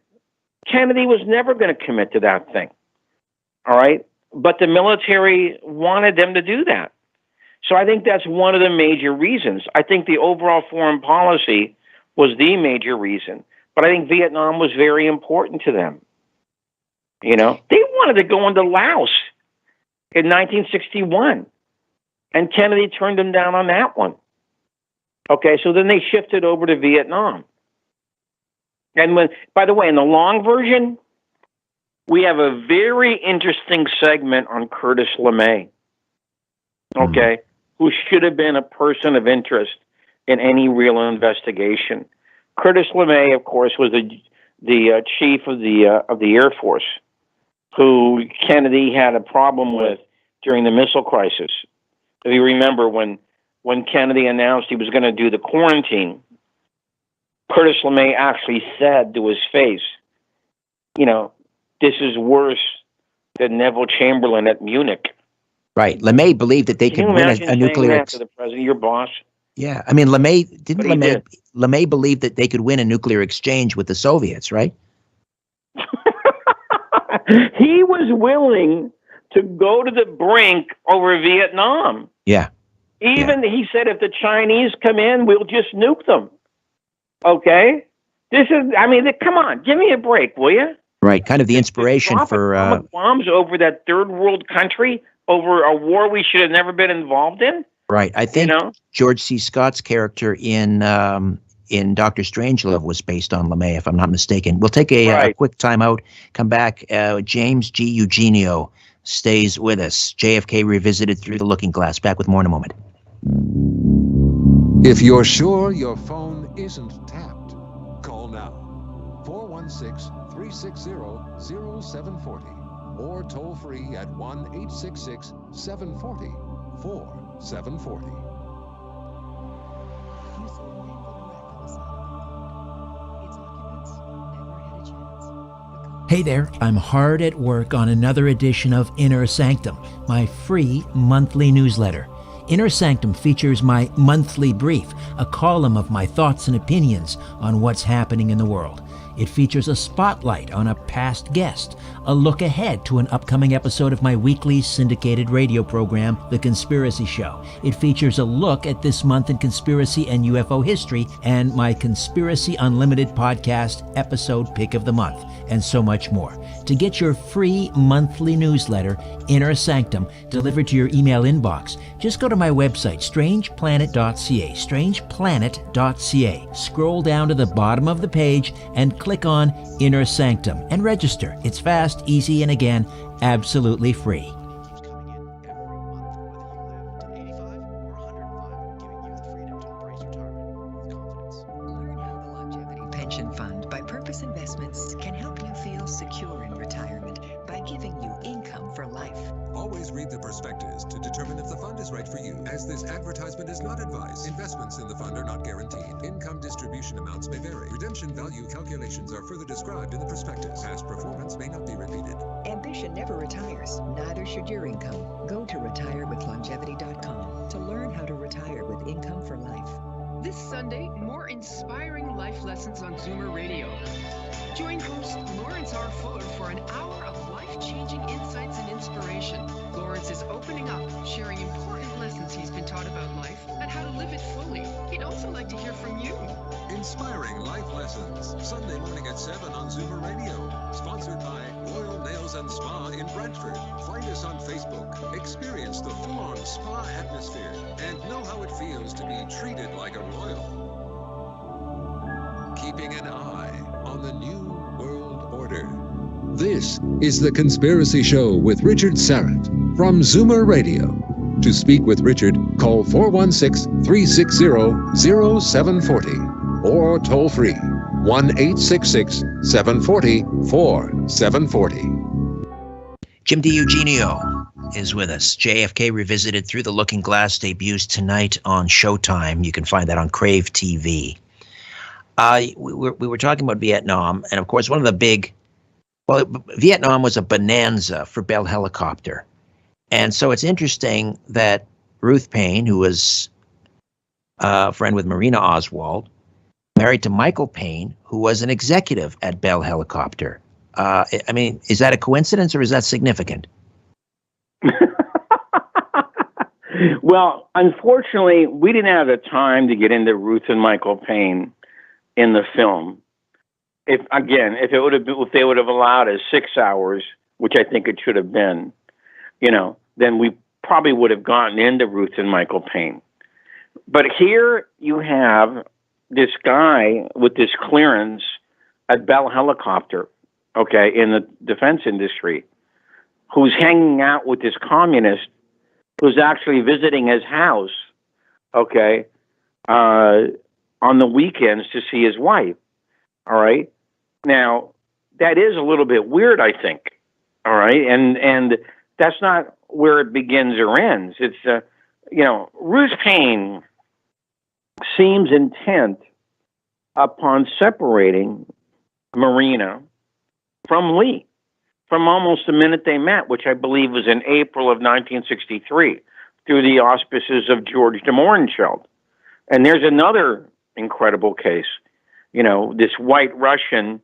Kennedy was never going to commit to that thing, all right? But the military wanted them to do that. So I think that's one of the major reasons. I think the overall foreign policy was the major reason. But I think Vietnam was very important to them. You know, they wanted to go into Laos in 1961. And Kennedy turned them down on that one. Okay, so then they shifted over to Vietnam. And when, by the way, in the long version, we have a very interesting segment on Curtis LeMay, okay, who should have been a person of interest in any real investigation. Curtis LeMay, of course, was the chief of the Air Force, who Kennedy had a problem with during the missile crisis. If you remember when Kennedy announced he was going to do the quarantine, Curtis LeMay actually said to his face, you know, this is worse than Neville Chamberlain at Munich. Right. LeMay believed that they could win a nuclear... to the president, your boss? Yeah. I mean, LeMay believed that they could win a nuclear exchange with the Soviets, right? He was willing to go to the brink over Vietnam. Yeah. Even, he said, if the Chinese come in, we'll just nuke them. Okay? This is, I mean, come on, give me a break, will you? Right, kind of the inspiration for... atomic bombs over that third world country, over a war we should have never been involved in? Right, I think George C. Scott's character in Dr. Strangelove was based on LeMay, if I'm not mistaken. We'll take a quick time out, come back. James DiEugenio stays with us. JFK Revisited Through the Looking Glass. Back with more in a moment. If you're sure your phone isn't tapped, call now. 416-360-0740 or toll free at 1-866-740-4740. Hey there, I'm hard at work on another edition of Inner Sanctum, my free monthly newsletter. Inner Sanctum features my monthly brief, a column of my thoughts and opinions on what's happening in the world. It features a spotlight on a past guest, a look ahead to an upcoming episode of my weekly syndicated radio program, The Conspiracy Show. It features a look at this month in conspiracy and UFO history, and my Conspiracy Unlimited podcast episode pick of the month, and so much more. To get your free monthly newsletter, Inner Sanctum, delivered to your email inbox, just go to my website, strangeplanet.ca, strangeplanet.ca. Scroll down to the bottom of the page and click on Inner Sanctum and register. It's fast, easy, and again, absolutely free. Pension Fund by Purpose Investments can help you feel secure in retirement giving you income for life. Always read the prospectus to determine if the fund is right for you, as this advertisement is not advice. Investments in the fund are not guaranteed. Income distribution amounts may vary. Redemption value calculations are further described in the prospectus. Past performance may not be repeated. Ambition never retires. Neither should your income. Go to retirewithlongevity.com to learn how to retire with income for life. This Sunday, more inspiring life lessons on Zoomer Radio. Join host Lawrence R. Fuller for an hour of life-changing insights and inspiration. Lawrence is opening up, sharing important lessons he's been taught about life and how to live it fully. He'd also like to hear from you. Inspiring Life Lessons, Sunday morning at 7 on Zoomer Radio. Sponsored by Royal Nails and Spa in Brantford. Find us on Facebook. Experience the full-on spa atmosphere and know how it feels to be treated like a royal. Keeping an eye on the New World Order. This is The Conspiracy Show with Richard Sarrett from Zoomer Radio. To speak with Richard, call 416-360-0740 or toll free 1-866-740-4740. Jim DiEugenio is with us. JFK Revisited Through the Looking Glass debuts tonight on Showtime. You can find that on Crave TV. We were talking about Vietnam, and of course, one of the big, Vietnam was a bonanza for Bell Helicopter. And so it's interesting that Ruth Payne, who was a friend with Marina Oswald, married to Michael Payne, who was an executive at Bell Helicopter. I mean, is that a coincidence or is that significant? Well, unfortunately, we didn't have the time to get into Ruth and Michael Payne in the film. If they would have allowed us 6 hours, which I think it should have been, then we probably would have gotten into Ruth and Michael Payne. But here you have this guy with this clearance at Bell Helicopter, in the defense industry, who's hanging out with this communist who's actually visiting his house, on the weekends to see his wife. All right. Now, that is a little bit weird, I think. All right. And that's not where it begins or ends. It's, Ruth Payne seems intent upon separating Marina from Lee from almost the minute they met, which I believe was in April of 1963, through the auspices of George de Mohrenschildt. And there's another incredible case, this white Russian,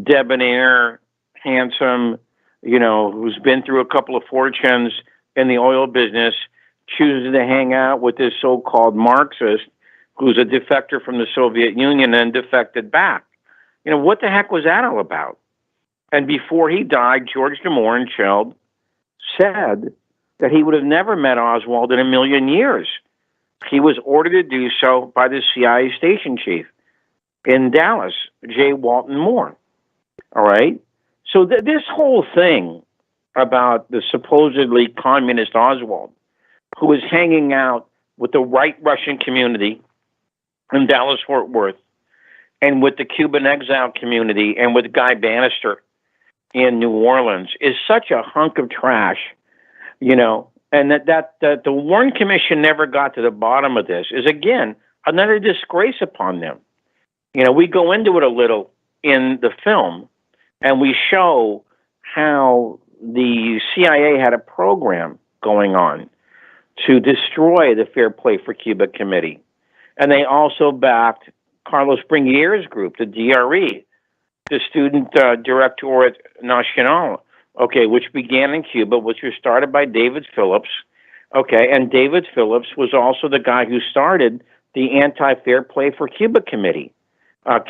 debonair, handsome, who's been through a couple of fortunes in the oil business, chooses to hang out with this so-called Marxist who's a defector from the Soviet Union and defected back. What the heck was that all about? And before he died, George de Mohrenschildt said that he would have never met Oswald in a million years. He was ordered to do so by the CIA station chief in Dallas, J. Walton Moore. All right? So this whole thing about the supposedly communist Oswald, who was hanging out with the white Russian community in Dallas-Fort Worth, and with the Cuban exile community, and with Guy Bannister in New Orleans, is such a hunk of trash, and that the Warren Commission never got to the bottom of this is, again, another disgrace upon them. We go into it a little in the film, and we show how the CIA had a program going on to destroy the Fair Play for Cuba Committee. And they also backed Carlos Bringier's group, the DRE, the Student Directorate Nacional, which began in Cuba, which was started by David Phillips. And David Phillips was also the guy who started the Anti-Fair Play for Cuba Committee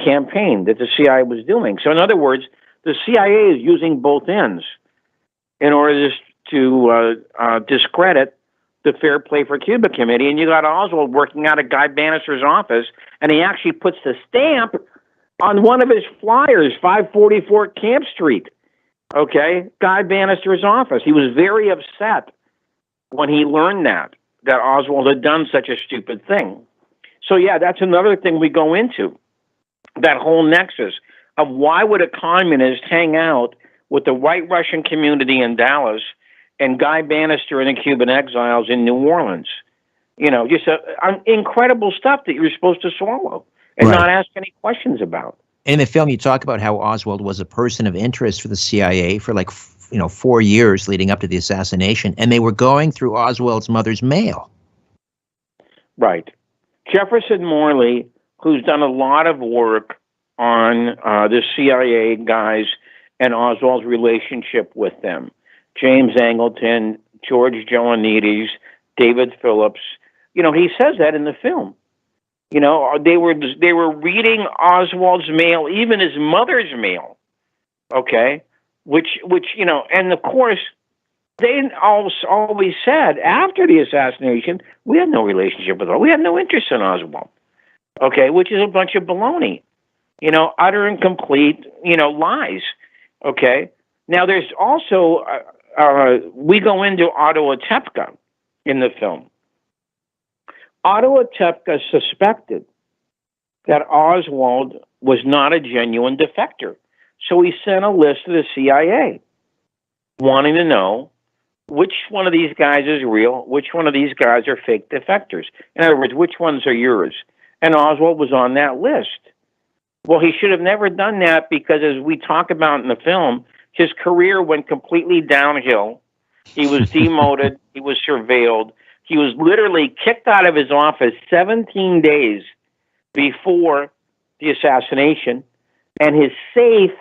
campaign that the CIA was doing. So in other words, the CIA is using both ends in order to discredit the Fair Play for Cuba Committee. And you got Oswald working out of Guy Bannister's office, and he actually puts the stamp on one of his flyers, 544 Camp Street. Guy Bannister's office. He was very upset when he learned that Oswald had done such a stupid thing. So yeah, that's another thing we go into, that whole nexus of why would a communist hang out with the white Russian community in Dallas and Guy Bannister and the Cuban exiles in New Orleans. You know, just incredible stuff that you're supposed to swallow and not ask any questions about. In the film, you talk about how Oswald was a person of interest for the CIA for like, 4 years leading up to the assassination, and they were going through Oswald's mother's mail. Right. Jefferson Morley, who's done a lot of work on the CIA guys and Oswald's relationship with them. James Angleton, George Joannides, David Phillips. You know, he says that in the film. You know, they were reading Oswald's mail, even his mother's mail. Okay, which you know, and of course, they always said after the assassination, we had no relationship with Oswald. We had no interest in Oswald. Okay, which is a bunch of baloney. You know, utter and complete, lies. Okay. Now, there's also, we go into Otto Otepka in the film. Otto Otepka suspected that Oswald was not a genuine defector. So he sent a list to the CIA wanting to know which one of these guys is real, which one of these guys are fake defectors. In other words, which ones are yours? And Oswald was on that list. Well, he should have never done that because, as we talk about in the film, his career went completely downhill. He was demoted. He was surveilled. He was literally kicked out of his office 17 days before the assassination. And his safe,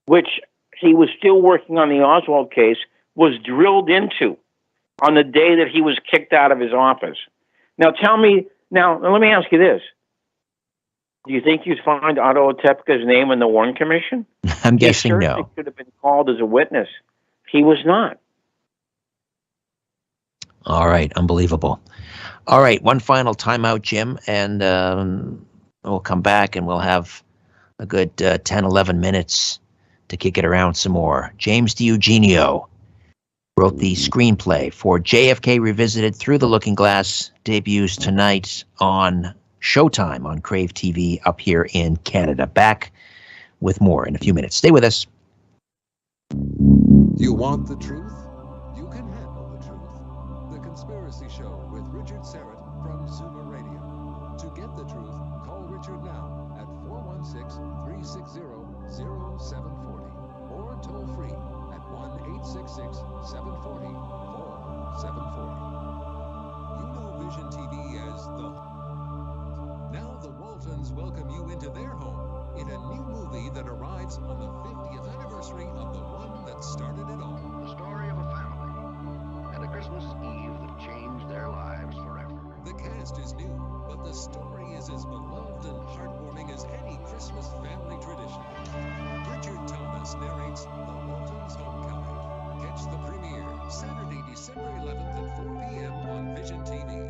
which he was still working on the Oswald case, was drilled into on the day that he was kicked out of his office. Now, let me ask you this. Do you think you'd find Otto Otepka's name in the Warren Commission? I'm guessing no. No. He should have been called as a witness. He was not. All right. Unbelievable. All right. One final timeout, Jim, and we'll come back and we'll have a good 10, 11 minutes to kick it around some more. James DiEugenio wrote the screenplay for JFK Revisited. Through the Looking Glass debuts tonight on Showtime on Crave TV up here in Canada. Back with more in a few minutes. Stay with us. You want the truth? You can handle the truth. The Conspiracy Show with Richard Serrett from Zoomer Radio. To get the truth, call Richard now at 416-360-0740 or toll free at 1-866-740-4740. You know Vision TV as the... Now the Waltons welcome you into their home in a new movie that arrives on the 50th anniversary of the one that started it all. The story of a family and a Christmas Eve that changed their lives forever. The cast is new, but the story is as beloved and heartwarming as any Christmas family tradition. Richard Thomas narrates The Waltons' Homecoming. Catch the premiere Saturday, December 11th at 4 p.m. on Vision TV.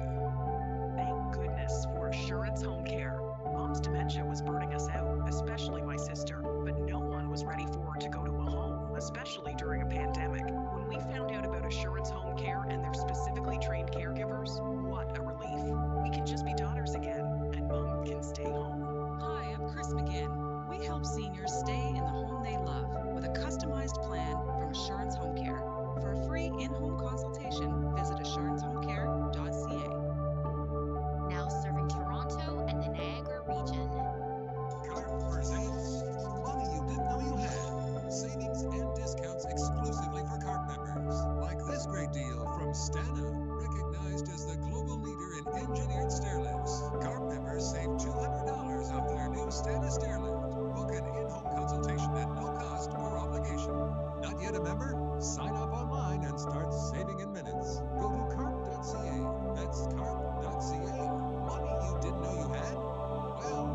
Thank goodness for Assurance Home Care. Mom's dementia was burning us out, especially my sister, but no one was ready for her to go to a home, especially during a pandemic. When we found out about Assurance Home Care and their specifically trained caregivers, what a relief. We can just be daughters again, and Mom can stay home. Hi, I'm Chris McGinn. We help seniors stay in the home they love with a customized plan from Assurance Home Care. For a free in-home consultation, visit assurancehomecare.ca. Now serving Toronto and the Niagara region. CARP presents Money You Didn't Know You Had. Savings and discounts exclusively for CARP members. Like this great deal from Stana, recognized as the global leader in engineered stairlifts. CARP members save $200 off their new Stana stairlift. Book an in-home consultation at no cost or obligation. Not yet a member? Sign up online and start saving in minutes. Go to carp.ca. That's carp.ca. Money you didn't know you had? Well,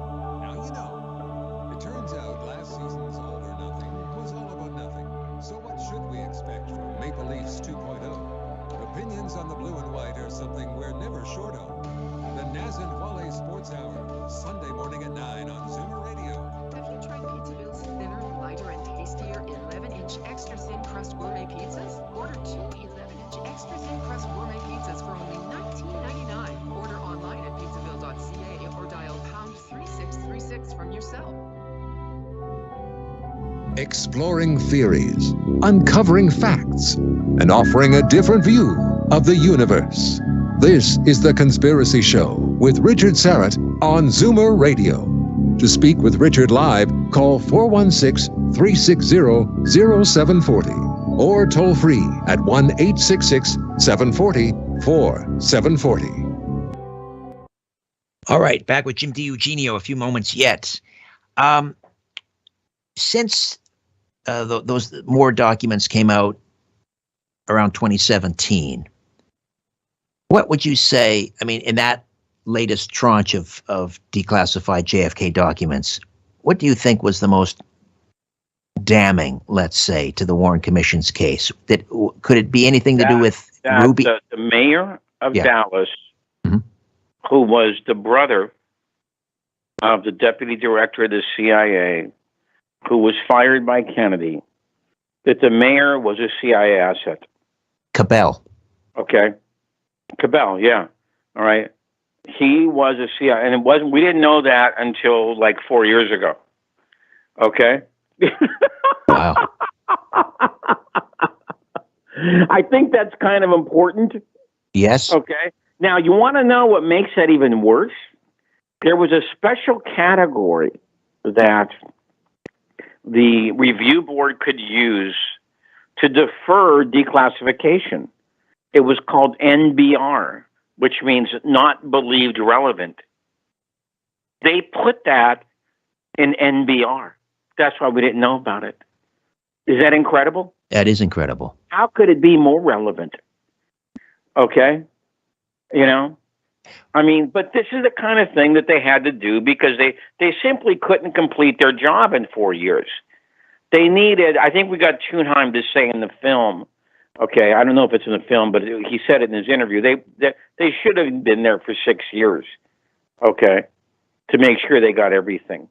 now you know. It turns out last season's All or Nothing was all about nothing. So what should we expect from Maple Leafs 2.0? Opinions on the blue and white are something we're never short of. The Naz and Wale Sports Hour, Sunday morning at 9 on Zoomer Radio. Have you tried Pizzaville's thinner, lighter, and tastier 11-inch extra thin crust gourmet pizzas? Order 2 11-inch extra thin crust gourmet pizzas for only $19.99. Order online at pizzaville.ca or dial #3636 from your cell. Exploring theories, uncovering facts, and offering a different view of the universe. This is The Conspiracy Show with Richard Syrett on Zoomer Radio. To speak with Richard live, call 416-360-0740 or toll free at 1-866-740-4740. All right, back with Jim DiEuegenio, a few moments yet. Since those more documents came out around 2017, what would you say, I mean, in that latest tranche of declassified JFK documents, what do you think was the most damning, let's say, to the Warren Commission's case? Could it be anything to do with Ruby? The mayor of Dallas, who was the brother of the deputy director of the CIA, who was fired by Kennedy, that the mayor was a CIA asset. Cabell. Okay. Cabell, yeah. All right. He was a CIA, and we didn't know that until like 4 years ago. Okay. Wow. I think that's kind of important. Yes. Okay. Now, you want to know what makes that even worse? There was a special category that the review board could use to defer declassification. It was called NBR, which means not believed relevant. They put that in NBR. That's why we didn't know about it. Is that incredible? That is incredible. How could it be more relevant? Okay. You know, I mean, but this is the kind of thing that they had to do because they simply couldn't complete their job in 4 years. They needed, I think we got Thunheim to say in the film, okay, I don't know if it's in the film, but he said it in his interview, they should have been there for 6 years, okay, to make sure they got everything.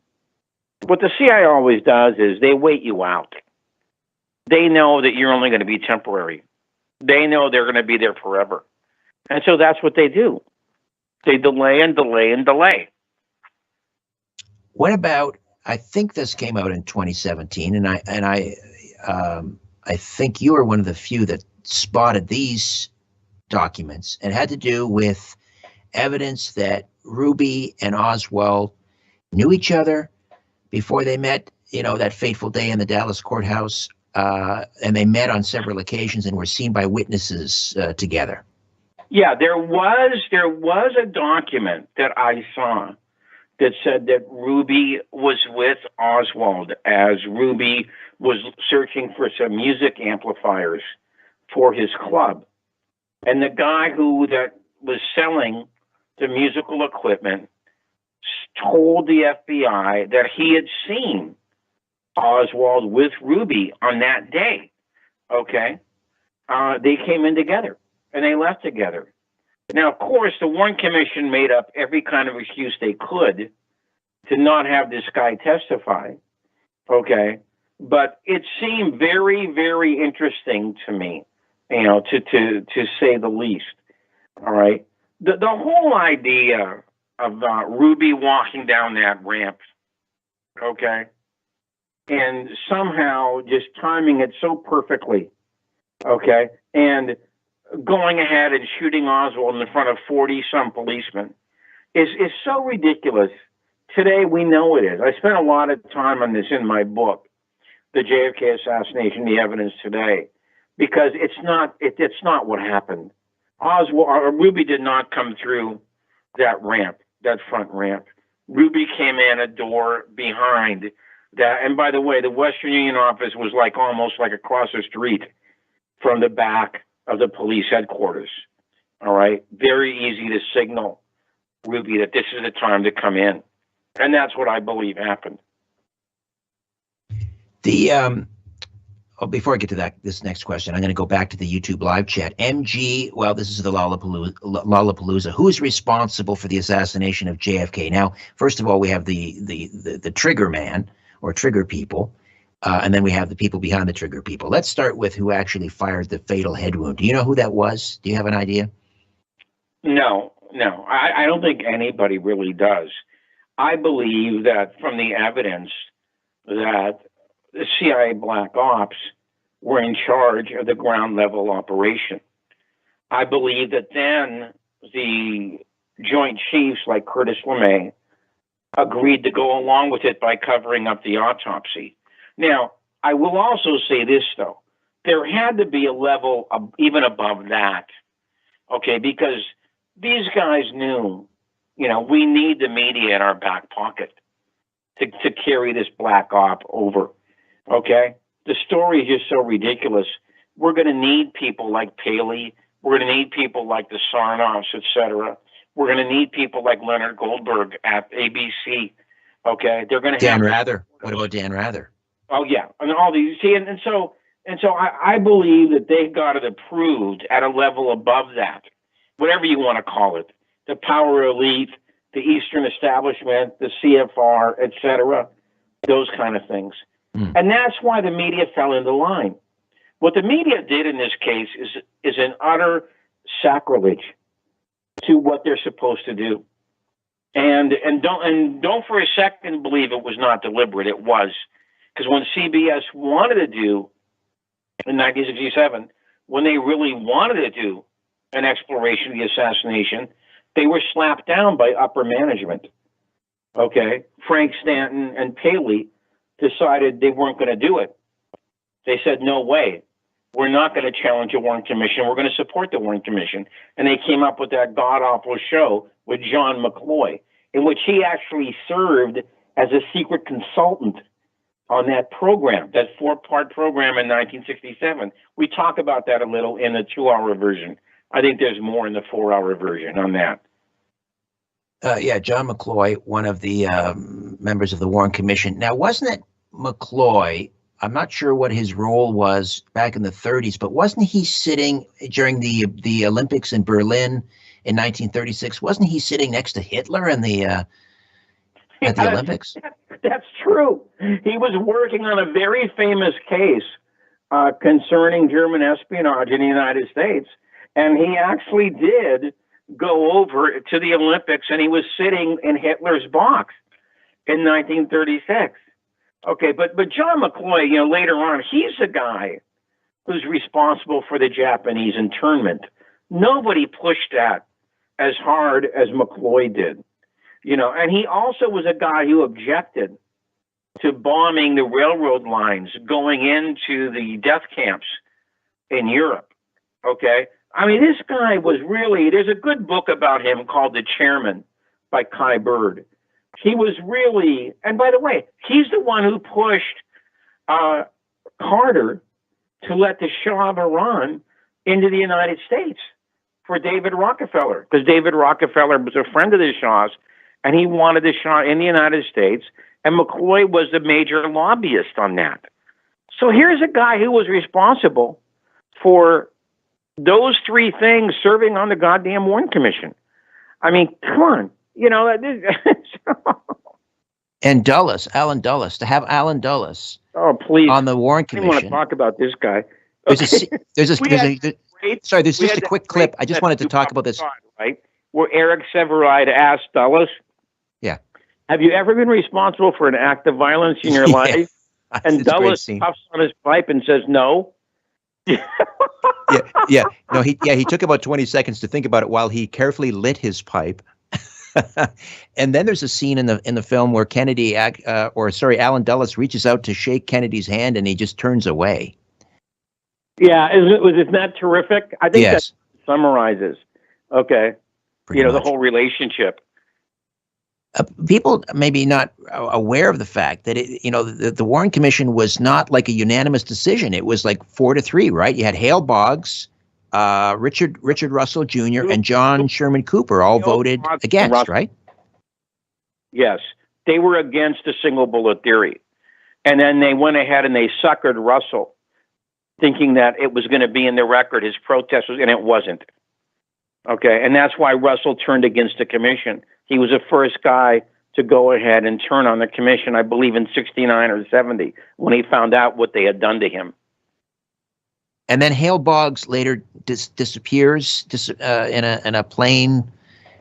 What the CIA always does is they wait you out. They know that you're only going to be temporary. They know they're going to be there forever. And so that's what they do. They delay and delay and delay. What about, I think this came out in 2017, and I think you were one of the few that spotted these documents. It had to do with evidence that Ruby and Oswald knew each other before they met, you know, that fateful day in the Dallas courthouse, and they met on several occasions and were seen by witnesses together. Yeah, there was a document that I saw that said that Ruby was with Oswald as Ruby was searching for some music amplifiers for his club. And the guy that was selling the musical equipment told the FBI that he had seen Oswald with Ruby on that day. Okay? They came in together. And they left together. Now, of course, the Warren Commission made up every kind of excuse they could to not have this guy testify. Okay. But it seemed very, very interesting to me, you know, to say the least. All right. The whole idea of Ruby walking down that ramp, okay, and somehow just timing it so perfectly, okay, and going ahead and shooting Oswald in front of 40-some policemen is so ridiculous. Today, we know it is. I spent a lot of time on this in my book, The JFK Assassination, The Evidence Today, because it's not what happened. Ruby did not come through that ramp, that front ramp. Ruby came in a door behind that. And by the way, the Western Union office was almost like across the street from the back of the police headquarters. All right. Very easy to signal Ruby that this is the time to come in. And that's what I believe happened. Before I get to this next question, I'm going to go back to the YouTube live chat. MG, well, this is the Lollapalooza. Who is responsible for the assassination of JFK? Now, first of all, we have the trigger man or trigger people. And then we have the people behind the trigger people. Let's start with who actually fired the fatal head wound. Do you know who that was? Do you have an idea? No. I don't think anybody really does. I believe that from the evidence that the CIA Black Ops were in charge of the ground level operation. I believe that then the Joint Chiefs like Curtis LeMay agreed to go along with it by covering up the autopsy. Now, I will also say this, though. There had to be a level even above that, okay, because these guys knew, we need the media in our back pocket to carry this black op over, okay? The story is just so ridiculous. We're going to need people like Paley. We're going to need people like the Sarnoffs, et cetera. We're going to need people like Leonard Goldberg at ABC, okay? They're going to Dan Rather. What about Dan Rather? Oh, yeah, and all these. See, and so I believe that they got it approved at a level above that, whatever you want to call it, the power elite, the Eastern establishment, the CFR, et cetera, those kind of things. And that's why the media fell into line. What the media did in this case is an utter sacrilege to what they're supposed to do. And don't for a second believe it was not deliberate. It was. Because when CBS wanted to do, in 1967, when they really wanted to do an exploration of the assassination, they were slapped down by upper management. Okay? Frank Stanton and Paley decided they weren't going to do it. They said, no way. We're not going to challenge the Warren Commission. We're going to support the Warren Commission. And they came up with that god-awful show with John McCloy, in which he actually served as a secret consultant on that program, that 4-part program in 1967. We talk about that a little in the 2-hour version. I think there's more in the 4-hour version on that. Yeah, John McCloy, one of the members of the Warren Commission. Now, wasn't it McCloy? I'm not sure what his role was back in the 30s, but wasn't he sitting during the Olympics in Berlin in 1936? Wasn't he sitting next to Hitler in the at the Olympics? That's true. He was working on a very famous case concerning German espionage in the United States, and he actually did go over to the Olympics, and he was sitting in Hitler's box in 1936. Okay, but John McCloy, later on, he's the guy who's responsible for the Japanese internment. Nobody pushed that as hard as McCloy did, and he also was a guy who objected to bombing the railroad lines going into the death camps in Europe. Okay, I mean, this guy was really, there's a good book about him called The Chairman by Kai Bird. He was really, and by the way, he's the one who pushed Carter to let the Shah of Iran into the United States for David Rockefeller, because David Rockefeller was a friend of the Shah's, and he wanted the Shah in the United States, and McCloy was the major lobbyist on that. So here's a guy who was responsible for those 3 things serving on the goddamn Warren Commission. I mean, come on. And Dulles, Alan Dulles, to have Alan Dulles on the Warren Commission. I want to talk about this guy. There's just a quick clip. I just wanted to talk about this. Right? Where Eric Severide asked Dulles, yeah, have you ever been responsible for an act of violence in your life? And Dulles puffs on his pipe and says no. No, he took about 20 seconds to think about it while he carefully lit his pipe. And then there's a scene in the film where Alan Dulles reaches out to shake Kennedy's hand and he just turns away. Yeah, isn't that terrific? I think that summarizes, the whole relationship. People may be not aware of the fact that the Warren Commission was not like a unanimous decision. It was like 4-3, right? You had Hale Boggs, Richard Russell Jr. and John Sherman Cooper all voted against, right? Yes, they were against the single bullet theory, and then they went ahead and they suckered Russell, thinking that it was going to be in the record. His protest was, and it wasn't. Okay, and that's why Russell turned against the commission. He was the first guy to go ahead and turn on the commission, I believe in 69 or 70, when he found out what they had done to him. And then Hale Boggs later disappears in a plane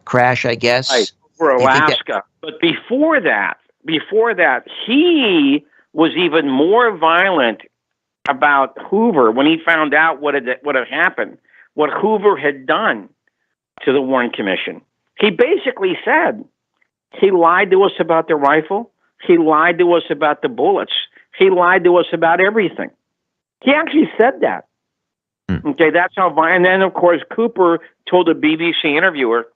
crash, I guess. Right, for Alaska. But before that, he was even more violent about Hoover when he found out what had happened, what Hoover had done to the Warren Commission. He basically said, he lied to us about the rifle. He lied to us about the bullets. He lied to us about everything. He actually said that. Okay, that's how violent. And then, of course, Cooper told a BBC interviewer,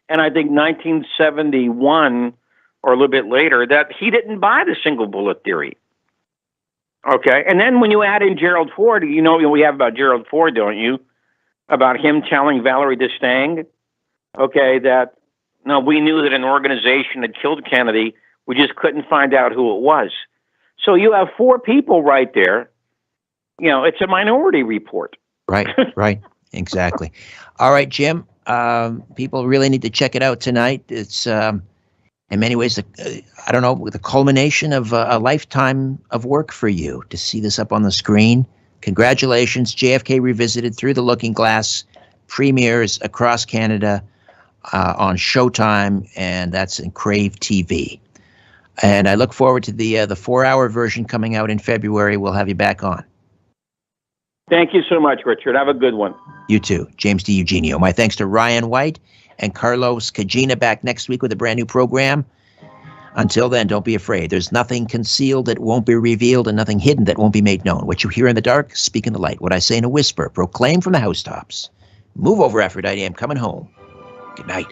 and I think 1971 or a little bit later, that he didn't buy the single bullet theory. Okay, and then when you add in Gerald Ford, you know we have about Gerald Ford, don't you? About him telling Valerie Destang, okay, that no, we knew that an organization had killed Kennedy. We just couldn't find out who it was. So you have 4 people right there. You know, it's a Minority Report. Right, right, exactly. All right, Jim, people really need to check it out tonight. It's, in many ways, the culmination of a lifetime of work for you to see this up on the screen. Congratulations, JFK Revisited, Through the Looking Glass, premieres across Canada on Showtime, and that's in Crave TV. And I look forward to the 4-hour version coming out in February. We'll have you back on. Thank you so much, Richard. Have a good one. You too. James DiEugenio. My thanks to Ryan White and Carlos Cagina, back next week with a brand new program. Until then, don't be afraid. There's nothing concealed that won't be revealed and nothing hidden that won't be made known. What you hear in the dark, speak in the light. What I say in a whisper, proclaim from the housetops. Move over, Aphrodite. I'm coming home. Good night.